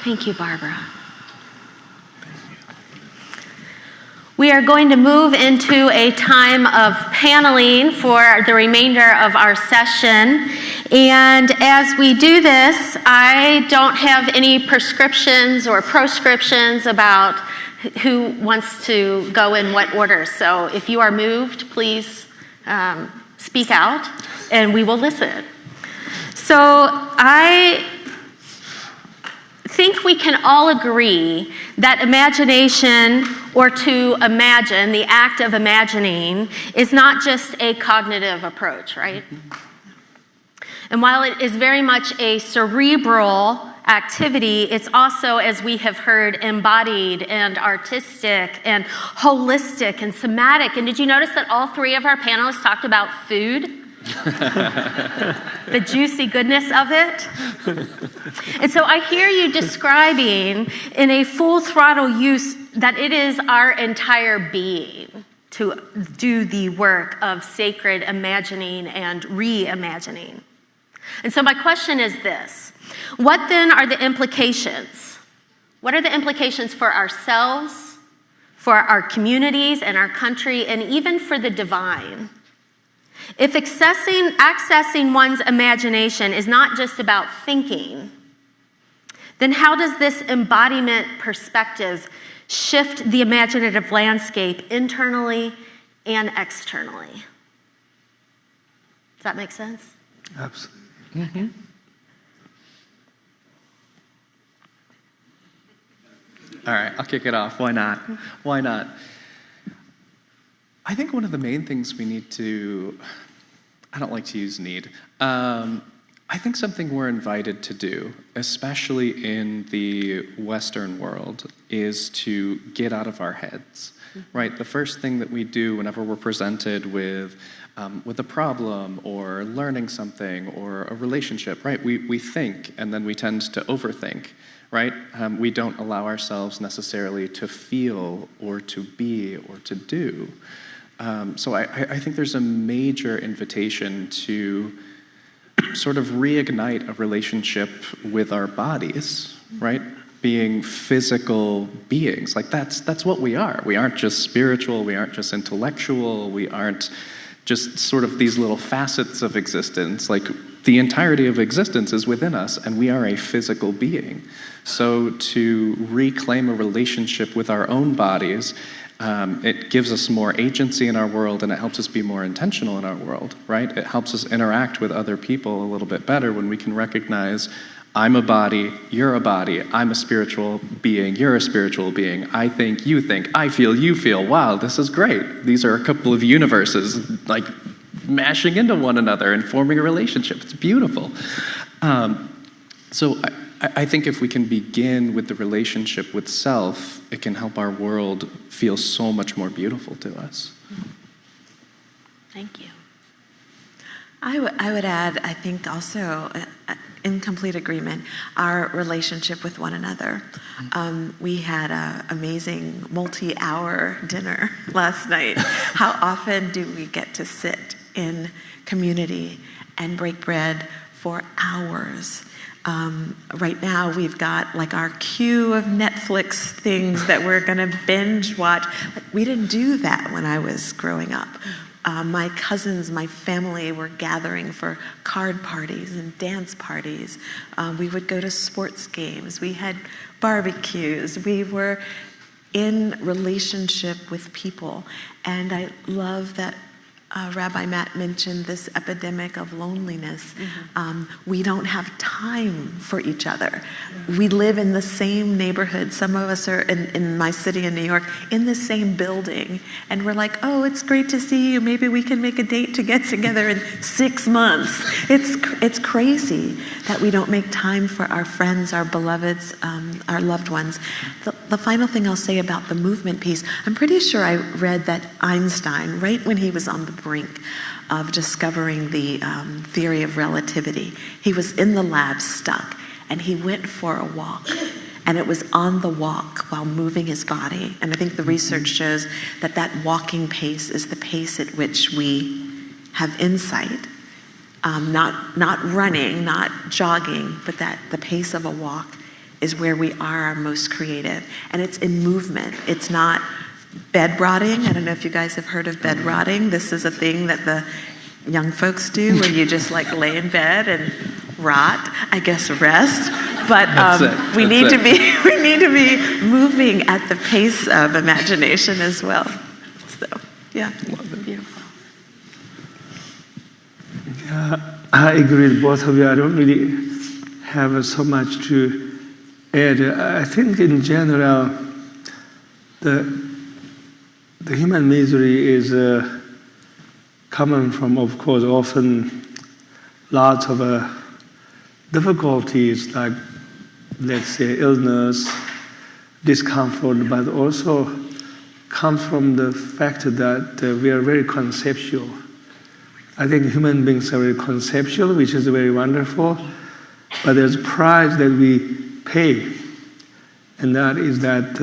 Thank you, Barbara. We are going to move into a time of paneling for the remainder of our session. And as we do this, I don't have any prescriptions or proscriptions about who wants to go in what order. So if you are moved, please speak out and we will listen. So I think we can all agree that imagination, or to imagine, the act of imagining, is not just a cognitive approach, right? And while it is very much a cerebral activity, it's also, as we have heard, embodied and artistic and holistic and somatic. And did you notice that all three of our panelists talked about food? The juicy goodness of it. And so I hear you describing in a full throttle use that it is our entire being to do the work of sacred imagining and reimagining. And so my question is this: what then are the implications? What are the implications for ourselves, for our communities and our country, and even for the divine? If accessing one's imagination is not just about thinking, then how does this embodiment perspective shift the imaginative landscape internally and externally? Does that make sense? Absolutely. Mm-hmm. All right, I'll kick it off. Why not? Why not? I think one of the main things we need to, I don't like to use need, I think something we're invited to do, especially in the Western world, is to get out of our heads, right? The first thing that we do whenever we're presented with a problem or learning something or a relationship, right? We think, and then we tend to overthink, right? We don't allow ourselves necessarily to feel or to be or to do. So I think there's a major invitation to sort of reignite a relationship with our bodies, right? Being physical beings. Like that's what we are. We aren't just spiritual, we aren't just intellectual, we aren't just sort of these little facets of existence. Like the entirety of existence is within us, and we are a physical being. So to reclaim a relationship with our own bodies, it gives us more agency in our world, and it helps us be more intentional in our world, right? It helps us interact with other people a little bit better when we can recognize, I'm a body, you're a body, I'm a spiritual being, you're a spiritual being, I think, you think, I feel, you feel, wow, this is great. These are a couple of universes, like, mashing into one another and forming a relationship. It's beautiful. So I think if we can begin with the relationship with self, it can help our world feel so much more beautiful to us. Thank you. I would add, I think also, in complete agreement, our relationship with one another. We had an amazing multi-hour dinner last night. How often do we get to sit in community and break bread for hours? Right now we've got like our queue of Netflix things that we're gonna binge watch. We didn't do that when I was growing up. My cousins, my family were gathering for card parties and dance parties. We would go to sports games. We had barbecues. We were in relationship with people. And I love that Rabbi Matt mentioned this epidemic of loneliness. We don't have time for each other. We live in the same neighborhood. Some of us are in my city in New York, in the same building. And we're like, oh, it's great to see you. Maybe we can make a date to get together in 6 months. It's crazy that we don't make time for our friends, our beloveds, our loved ones. The final thing I'll say about the movement piece, I'm pretty sure I read that Einstein, right when he was on the brink of discovering the theory of relativity, he was in the lab stuck, and he went for a walk. And it was on the walk while moving his body. And I think the research shows that that walking pace is the pace at which we have insight. Not running, not jogging, but that the pace of a walk is where we are our most creative. And it's in movement. It's not bed rotting. I don't know if you guys have heard of bed rotting. This is a thing that the young folks do where you just like lay in bed and rot, I guess rest. But we need to be moving at the pace of imagination as well. So, yeah, beautiful. Yeah, I agree with both of you. I don't really have so much to add. I think in general, the human misery is coming from, of course, often lots of difficulties, like, let's say, illness, discomfort, but also comes from the fact that we are very conceptual. I think human beings are very conceptual, which is very wonderful, but there's a price that we pay, and that is that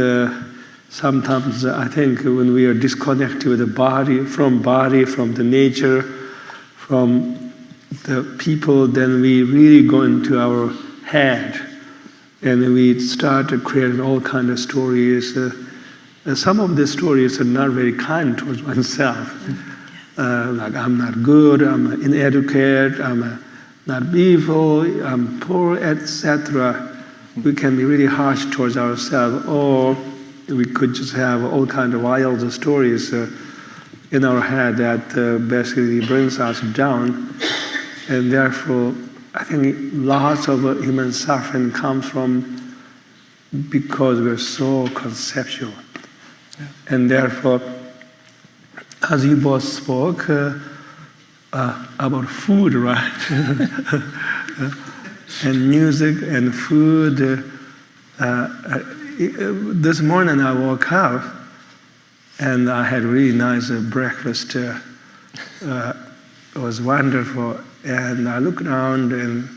sometimes I think when we are disconnected with the body, from the nature, from the people, then we really go into our head, and we start to create all kinds of stories. Some of the stories are not very kind towards oneself. Like, I'm not good, I'm inadequate, I'm not beautiful, I'm poor, etc. We can be really harsh towards ourselves, or we could just have all kinds of wild stories in our head that basically brings us down. And therefore, I think lots of human suffering comes from because we're so conceptual. Yeah. And therefore, as you both spoke about food, right? And music and food. This morning I woke up and I had a really nice breakfast. It was wonderful. And I looked around and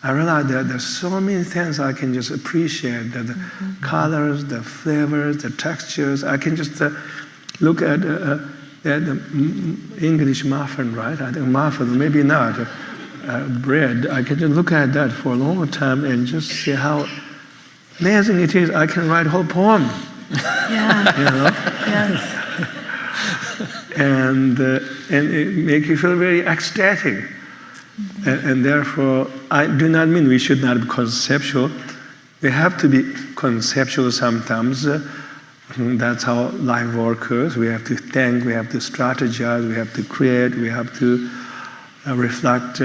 I realized that there's so many things I can just appreciate. The colors, the flavors, the textures. I can just look at the English muffin, right? I think muffin, maybe not. Bread. I can just look at that for a long time and just see how amazing it is. I can write a whole poem. Yeah. You know? Yes. And it makes you feel very ecstatic. And therefore, I do not mean we should not be conceptual. We have to be conceptual sometimes. That's how life works. We have to think, we have to strategize, we have to create, we have to reflect.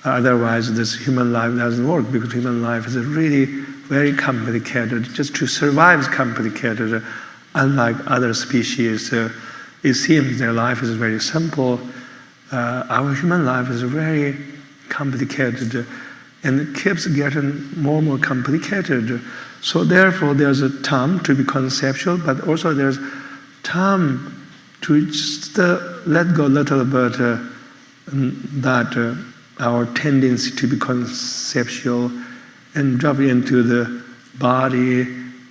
Otherwise, this human life doesn't work, because human life is really very complicated. Just to survive is complicated. Unlike other species, it seems their life is very simple. Our human life is very complicated, and it keeps getting more and more complicated. So therefore, there's a time to be conceptual, but also there's time to just let go a little bit that our tendency to be conceptual and drop into the body,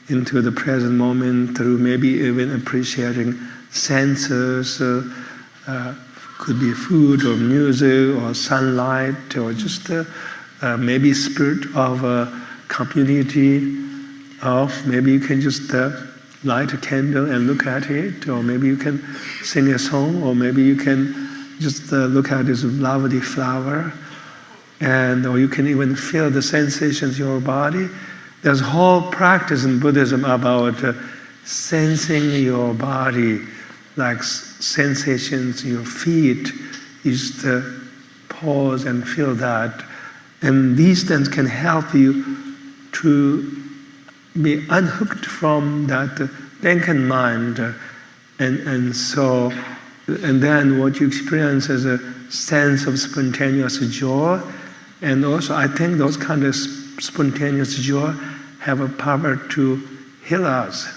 into the present moment, through maybe even appreciating senses. Could be food or music or sunlight or just maybe spirit of a community. Or maybe you can just light a candle and look at it, or maybe you can sing a song, or maybe you can just look at this lovely flower, or you can even feel the sensations in your body. There's a whole practice in Buddhism about sensing your body, like sensations in your feet. You just pause and feel that. And these things can help you to be unhooked from that thinking mind. And then what you experience is a sense of spontaneous joy. And also, I think those kind of spontaneous joy have a power to heal us.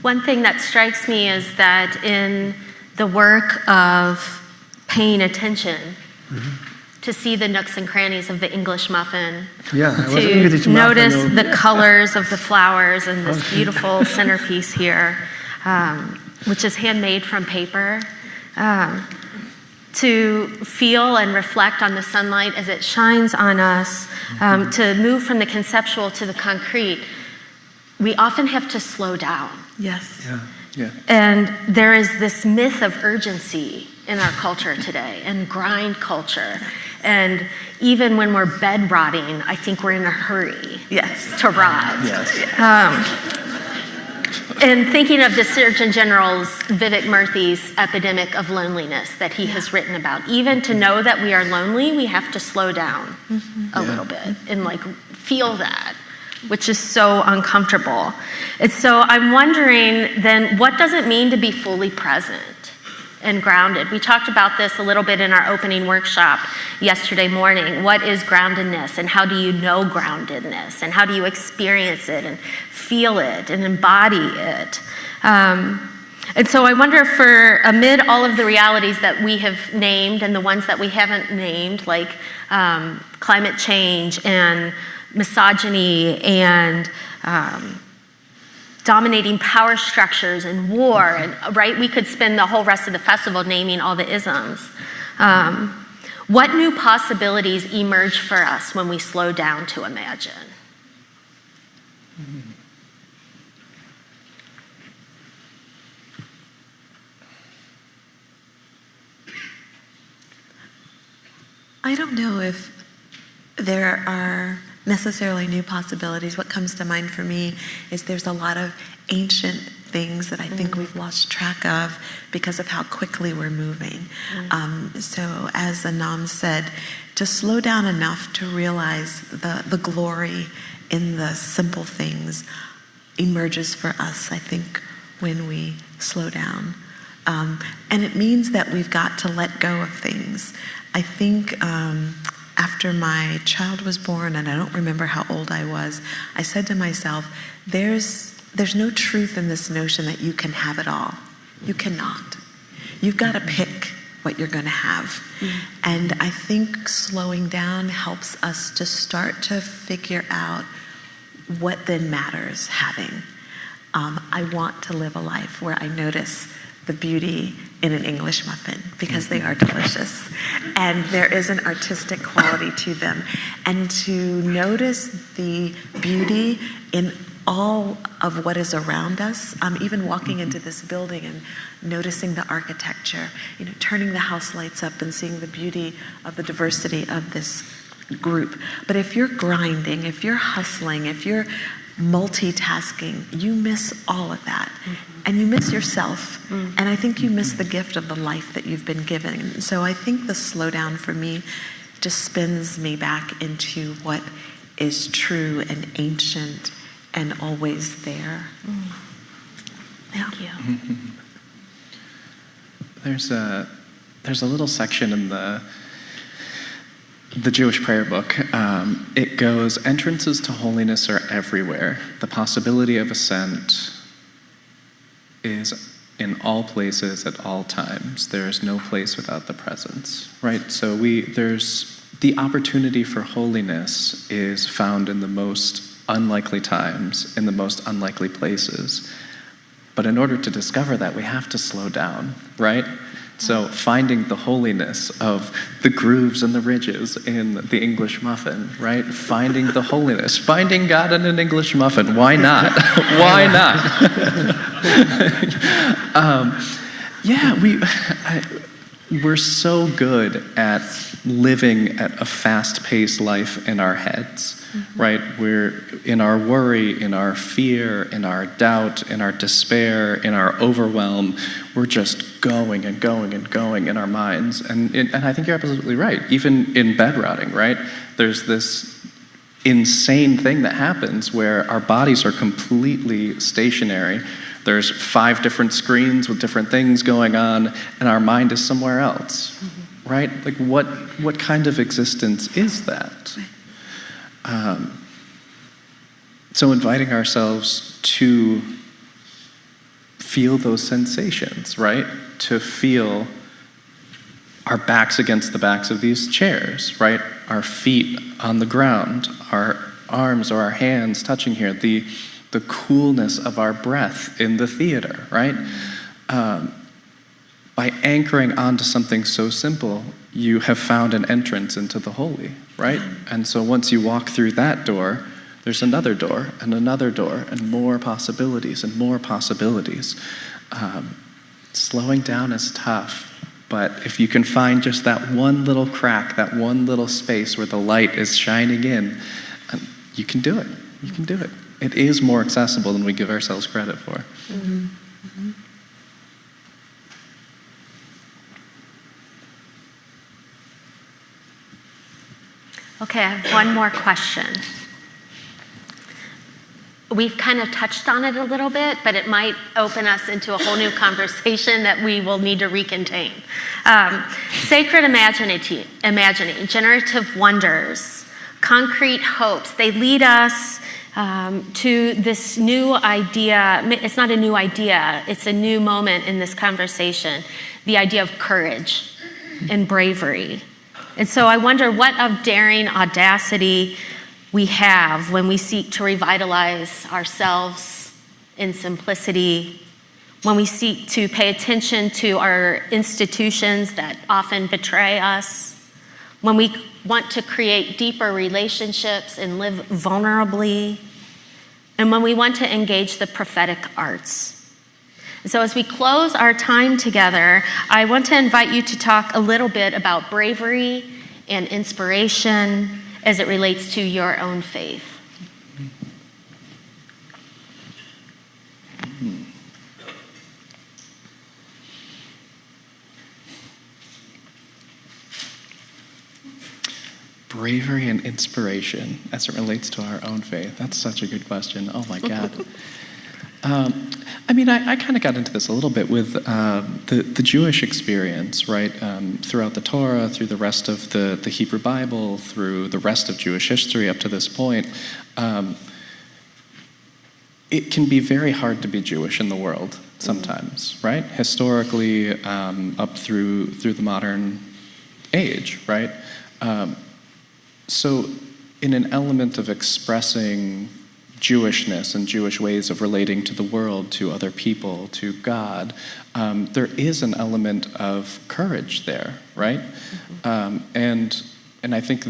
One thing that strikes me is that in the work of paying attention, to see the nooks and crannies of the English muffin, Yeah, it was to English muffin, notice no. the colors of the flowers and this beautiful centerpiece here, which is handmade from paper. To feel and reflect on the sunlight as it shines on us, to move from the conceptual to the concrete, we often have to slow down. Yes. Yeah. And there is this myth of urgency in our culture today, and grind culture. And even when we're bed rotting, I think we're in a hurry Yes. to rot. Yes. And thinking of the Surgeon General's Vivek Murthy's epidemic of loneliness that he has written about. Even to know that we are lonely, we have to slow down a little bit and like feel that, which is so uncomfortable. And so I'm wondering then, what does it mean to be fully present and grounded? We talked about this a little bit in our opening workshop yesterday morning. What is groundedness, and how do you know groundedness, and how do you experience it and feel it and embody it? And so I wonder, for amid all of the realities that we have named and the ones that we haven't named, like climate change and misogyny and dominating power structures and war, and right, we could spend the whole rest of the festival naming all the isms. What new possibilities emerge for us when we slow down to imagine? I don't know if there are necessarily new possibilities. What comes to mind for me is there's a lot of ancient things that I think we've lost track of because of how quickly we're moving. So as Anam said, to slow down enough to realize the glory in the simple things emerges for us, I think, when we slow down. And it means that we've got to let go of things. I think after my child was born, and I don't remember how old I was, I said to myself, there's no truth in this notion that you can have it all. You cannot. You've got to pick what you're going to have. And I think slowing down helps us to start to figure out what then matters having. I want to live a life where I notice the beauty in an English muffin because they are delicious. And there is an artistic quality to them. And to notice the beauty in all of what is around us, even walking into this building and noticing the architecture, turning the house lights up and seeing the beauty of the diversity of this group. But if you're grinding, if you're hustling, if you're multitasking, you miss all of that. And you miss yourself. And I think you miss the gift of the life that you've been given. So I think the slowdown for me just spins me back into what is true and ancient and always there. Thank you. There's a little section in the Jewish prayer book. It goes, entrances to holiness are everywhere. The possibility of ascent is in all places at all times. There is no place without the presence, right? So there's the opportunity for holiness is found in the most unlikely times, in the most unlikely places. But in order to discover that, we have to slow down, right? So finding the holiness of the grooves and the ridges in the English muffin, right? Finding the holiness, finding God in an English muffin. Why not? Why not? We're so good at living at a fast-paced life in our heads, right? We're in our worry, in our fear, in our doubt, in our despair, in our overwhelm. We're just going and going and going in our minds. And I think you're absolutely right. Even in bed rotting, right? There's this insane thing that happens where our bodies are completely stationary. There's 5 different screens with different things going on, and our mind is somewhere else, right? Like, what kind of existence is that? So inviting ourselves to feel those sensations, right? To feel our backs against the backs of these chairs, right? Our feet on the ground, our arms or our hands touching here, the coolness of our breath in the theater, right? By anchoring onto something so simple, you have found an entrance into the holy, right? And so once you walk through that door, there's another door and another door and more possibilities and more possibilities. Slowing down is tough, but if you can find just that one little crack, that one little space where the light is shining in, you can do it. You can do it. It is more accessible than we give ourselves credit for. Mm-hmm. Mm-hmm. Okay, I have one more question. We've kind of touched on it a little bit, but it might open us into a whole new conversation that we will need to recontain. Sacred imagining, generative wonders, concrete hopes, they lead us to this new idea. It's not a new idea, it's a new moment in this conversation, the idea of courage and bravery. And so I wonder what of daring audacity we have when we seek to revitalize ourselves in simplicity, when we seek to pay attention to our institutions that often betray us, when we want to create deeper relationships and live vulnerably, and when we want to engage the prophetic arts. And so as we close our time together, I want to invite you to talk a little bit about bravery and inspiration as it relates to your own faith. Bravery and inspiration as it relates to our own faith. That's such a good question. Oh my God. I kind of got into this a little bit with the Jewish experience, right? Throughout the Torah, through the rest of the Hebrew Bible, through the rest of Jewish history up to this point. It can be very hard to be Jewish in the world sometimes, right? Historically, up through the modern age, right? So in an element of expressing Jewishness and Jewish ways of relating to the world, to other people, to God, there is an element of courage there, right? And I think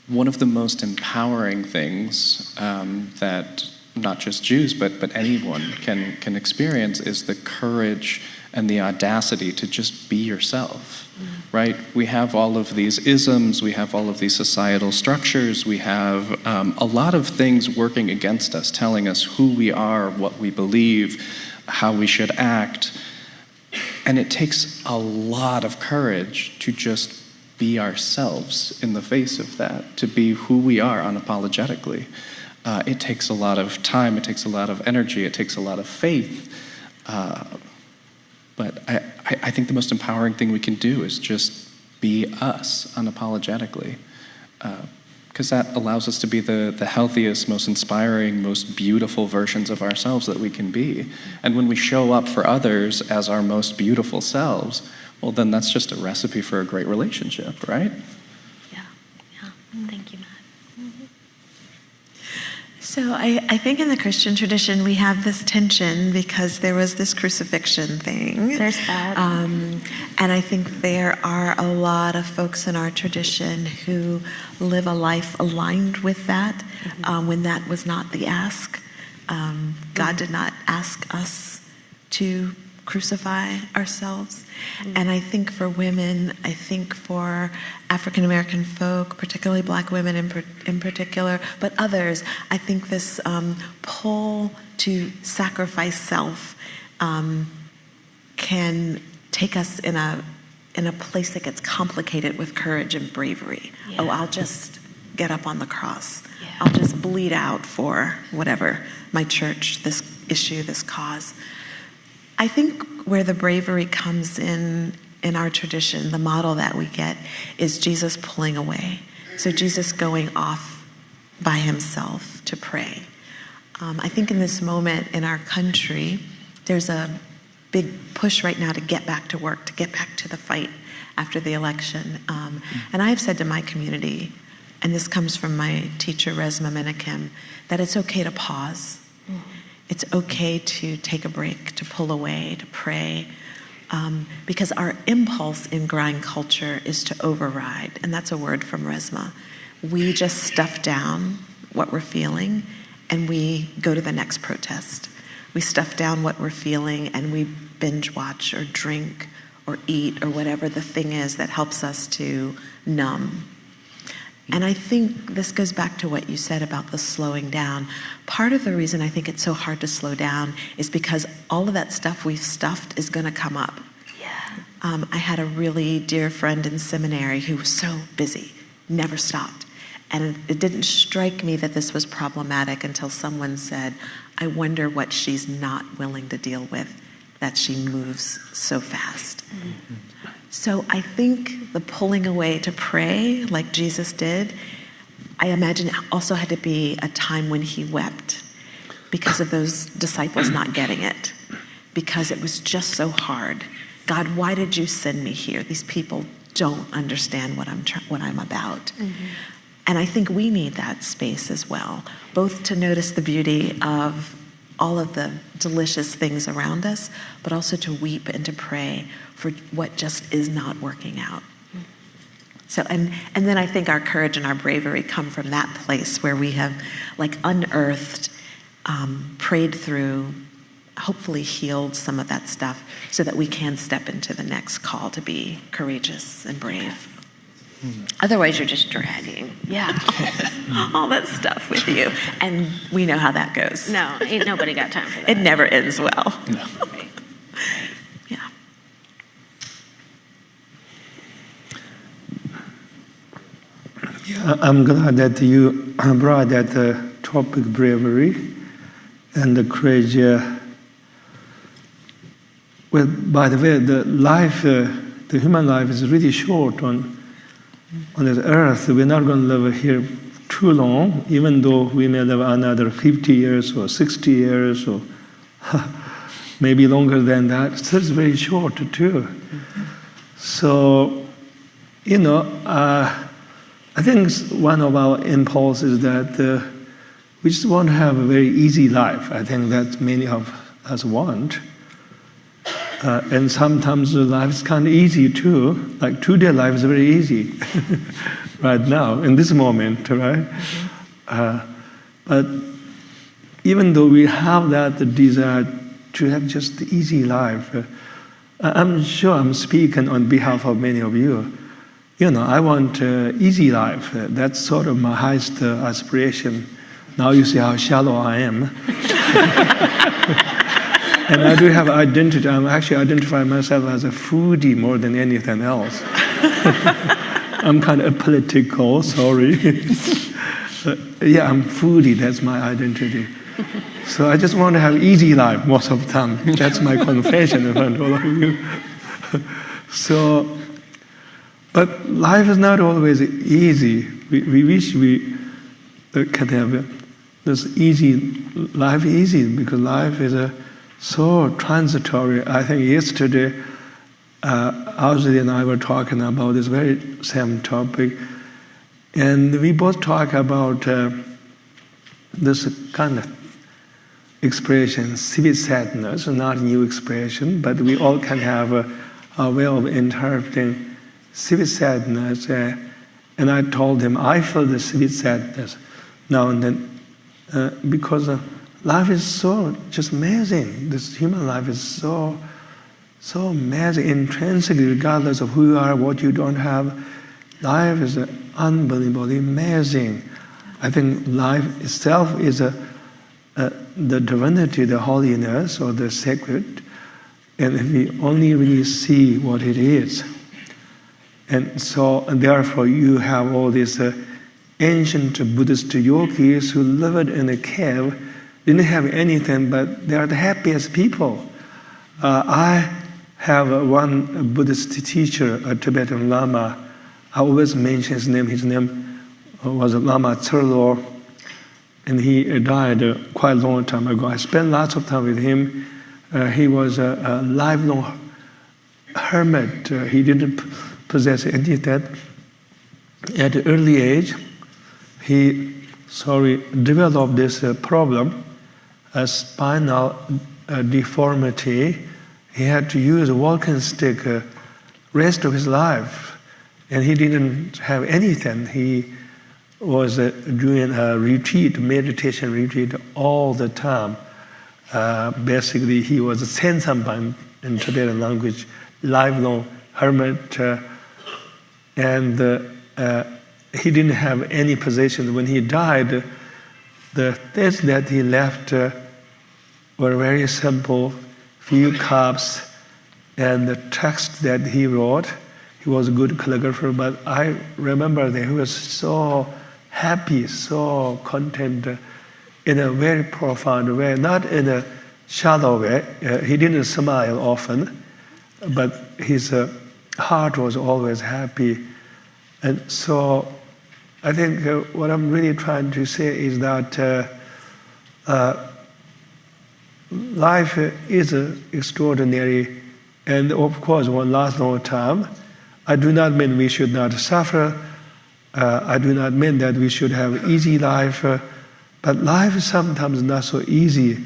one of the most empowering things that not just Jews but anyone can experience is the courage and the audacity to just be yourself, right? We have all of these isms, we have all of these societal structures, we have a lot of things working against us, telling us who we are, what we believe, how we should act. And it takes a lot of courage to just be ourselves in the face of that, to be who we are unapologetically. It takes a lot of time, it takes a lot of energy, it takes a lot of faith. But I think the most empowering thing we can do is just be us unapologetically, because that allows us to be the healthiest, most inspiring, most beautiful versions of ourselves that we can be. And when we show up for others as our most beautiful selves, well, then that's just a recipe for a great relationship, right? Yeah. Thank you, Matt. So I think in the Christian tradition we have this tension because there was this crucifixion thing. There's that. And I think there are a lot of folks in our tradition who live a life aligned with that, when that was not the ask. God did not ask us to crucify ourselves. And I think for women, I think for African American folk, particularly Black women in particular, but others, I think this pull to sacrifice self can take us in a place that gets complicated with courage and bravery. Yeah. Oh, I'll just get up on the cross. Yeah. I'll just bleed out for whatever, my church, this issue, this cause. I think where the bravery comes in our tradition, the model that we get, is Jesus pulling away. So Jesus going off by himself to pray. I think in this moment in our country, there's a big push right now to get back to work, to get back to the fight after the election. And I've said to my community, and this comes from my teacher, Resma Menakem, that it's okay to pause. It's okay to take a break, to pull away, to pray, because our impulse in grind culture is to override, and that's a word from Resma. We just stuff down what we're feeling, and we go to the next protest. We stuff down what we're feeling, and we binge watch or drink or eat or whatever the thing is that helps us to numb. And I think this goes back to what you said about the slowing down. Part of the reason I think it's so hard to slow down is because all of that stuff we've stuffed is going to come up. Yeah. I had a really dear friend in seminary who was so busy, never stopped. And it didn't strike me that this was problematic until someone said, I wonder what she's not willing to deal with, that she moves so fast. Mm-hmm. So I think the pulling away to pray, like Jesus did, I imagine it also had to be a time when he wept because of those disciples not getting it, because it was just so hard. God, why did you send me here? These people don't understand what I'm about. Mm-hmm. And I think we need that space as well, both to notice the beauty of all of the delicious things around us, but also to weep and to pray for what just is not working out. So, and then I think our courage and our bravery come from that place where we have like unearthed, prayed through, hopefully healed some of that stuff so that we can step into the next call to be courageous and brave. Otherwise, you're just dragging. Yeah. All that stuff with you. And we know how that goes. No, ain't nobody got time for that. It never ends well. No. Right. Yeah. Yeah, I'm glad that you brought that topic, bravery and the courage. Well, by the way, the human life is really short on this earth. We're not going to live here too long, even though we may live another 50 years or 60 years or maybe longer than that. Still, it's very short too. Mm-hmm. So, I think one of our impulses that we just want to have a very easy life. I think that many of us want. And sometimes life is kind of easy too. Like today, life is very easy right now, in this moment, right? Mm-hmm. But even though we have that desire to have just the easy life, I'm sure I'm speaking on behalf of many of you. I want easy life. That's sort of my highest aspiration. Now you see how shallow I am. And I do have identity. I'm actually identifying myself as a foodie more than anything else. I'm kind of apolitical, sorry. Yeah, I'm foodie, that's my identity. So I just want to have easy life most of the time. That's my confession in front of all of you. So, but life is not always easy. We wish we could have this life easy, because life is so transitory. I think yesterday, Adriene and I were talking about this very same topic, and we both talk about this kind of expression, civic sadness, not a new expression, but we all can have a way of interpreting civic sadness. And I told him, I feel the civic sadness now and then, because life is so just amazing. This human life is so amazing, intrinsically, regardless of who you are, what you don't have. Life is unbelievably amazing. I think life itself is the divinity, the holiness, or the sacred. And if we only really see what it is. And therefore you have all these ancient Buddhist yogis who lived in a cave, didn't have anything, but they are the happiest people. I have one Buddhist teacher, a Tibetan Lama. I always mention his name. His name was Lama Tsurlo, and he died quite a long time ago. I spent lots of time with him. He was a lifelong hermit. He didn't possess anything. At an early age, he developed this problem, a spinal deformity. He had to use a walking stick rest of his life, and he didn't have anything. He was doing a retreat, meditation retreat all the time. Basically, he was a sensampan in Tibetan language, lifelong hermit, and he didn't have any possessions. When he died, the things that he left were very simple, few cups, and the text that he wrote. He was a good calligrapher, but I remember that he was so happy, so content, in a very profound way, not in a shallow way. He didn't smile often, but his heart was always happy. And so I think what I'm really trying to say is that life is extraordinary, and of course won't last long time. I do not mean we should not suffer. I do not mean that we should have easy life, but life is sometimes not so easy.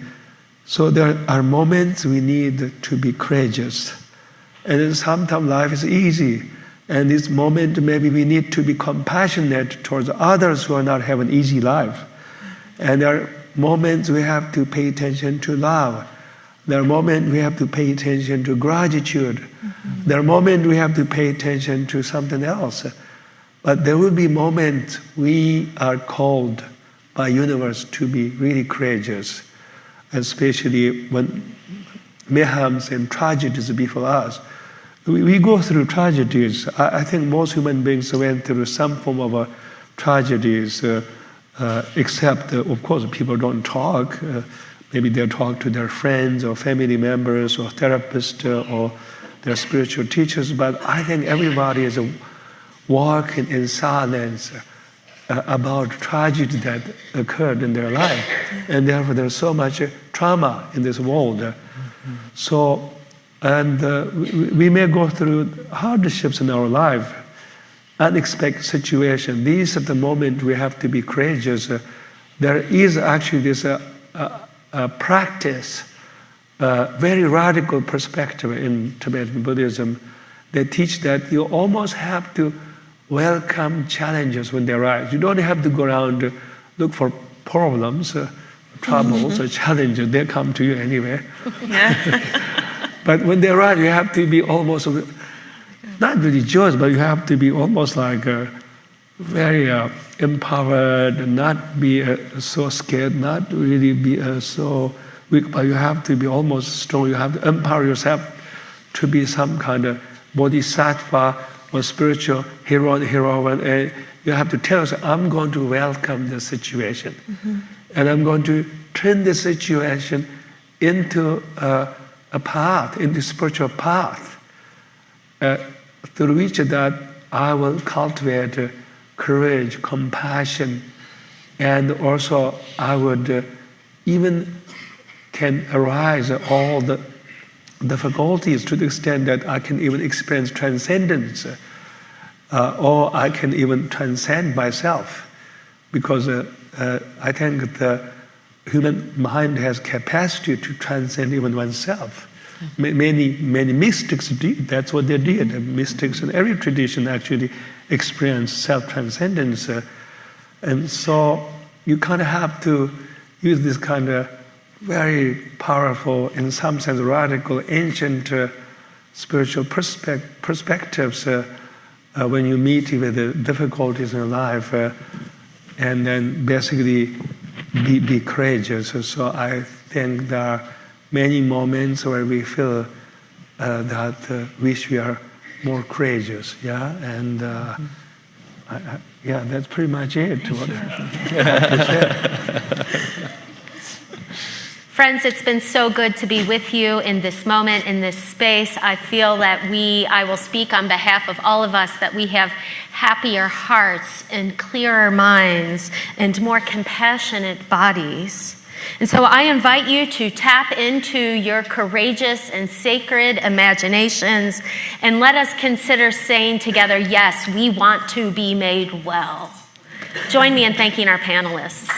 So there are moments we need to be courageous. And then sometimes life is easy. And this moment maybe we need to be compassionate towards others who are not having an easy life. And there are moments we have to pay attention to love. There are moments we have to pay attention to gratitude. Mm-hmm. There are moments we have to pay attention to something else. But there will be moments we are called by universe to be really courageous, especially when mayhems and tragedies before us. We go through tragedies. I think most human beings went through some form of tragedies, except, of course, people don't talk. Maybe they'll talk to their friends or family members or therapists or their spiritual teachers. But I think everybody is walking in silence about tragedy that occurred in their life. And therefore there's so much trauma in this world. So, and we may go through hardships in our life, unexpected situation. These are the moment we have to be courageous. There is actually this practice, very radical perspective in Tibetan Buddhism. They teach that you almost have to welcome challenges when they arise. You don't have to go around look for problems, troubles, or challenges. They come to you anyway. But when they arise, you have to be almost, not really joyous, but you have to be almost like very empowered, not be so scared, not really be so weak, but you have to be almost strong. You have to empower yourself to be some kind of bodhisattva or spiritual hero and heroine. And you have to tell us, I'm going to welcome the situation. And I'm going to turn the situation into a path, into spiritual path, through which that I will cultivate courage, compassion, and also I would even can arise all the difficulties to the extent that I can even experience transcendence, or I can even transcend myself, because I think the human mind has capacity to transcend even oneself. Many mystics did. That's what they did. Mystics in every tradition actually experience self-transcendence. And so you kind of have to use this kind of very powerful, in some sense radical, ancient spiritual perspectives when you meet with the difficulties in life, and then basically be courageous. So I think there are many moments where we feel that wish we are more courageous, and that's pretty much it. What I have to say. Friends, it's been so good to be with you in this moment, in this space. I feel that I will speak on behalf of all of us, that we have happier hearts and clearer minds and more compassionate bodies. And so I invite you to tap into your courageous and sacred imaginations, and let us consider saying together, yes, we want to be made well. Join me in thanking our panelists.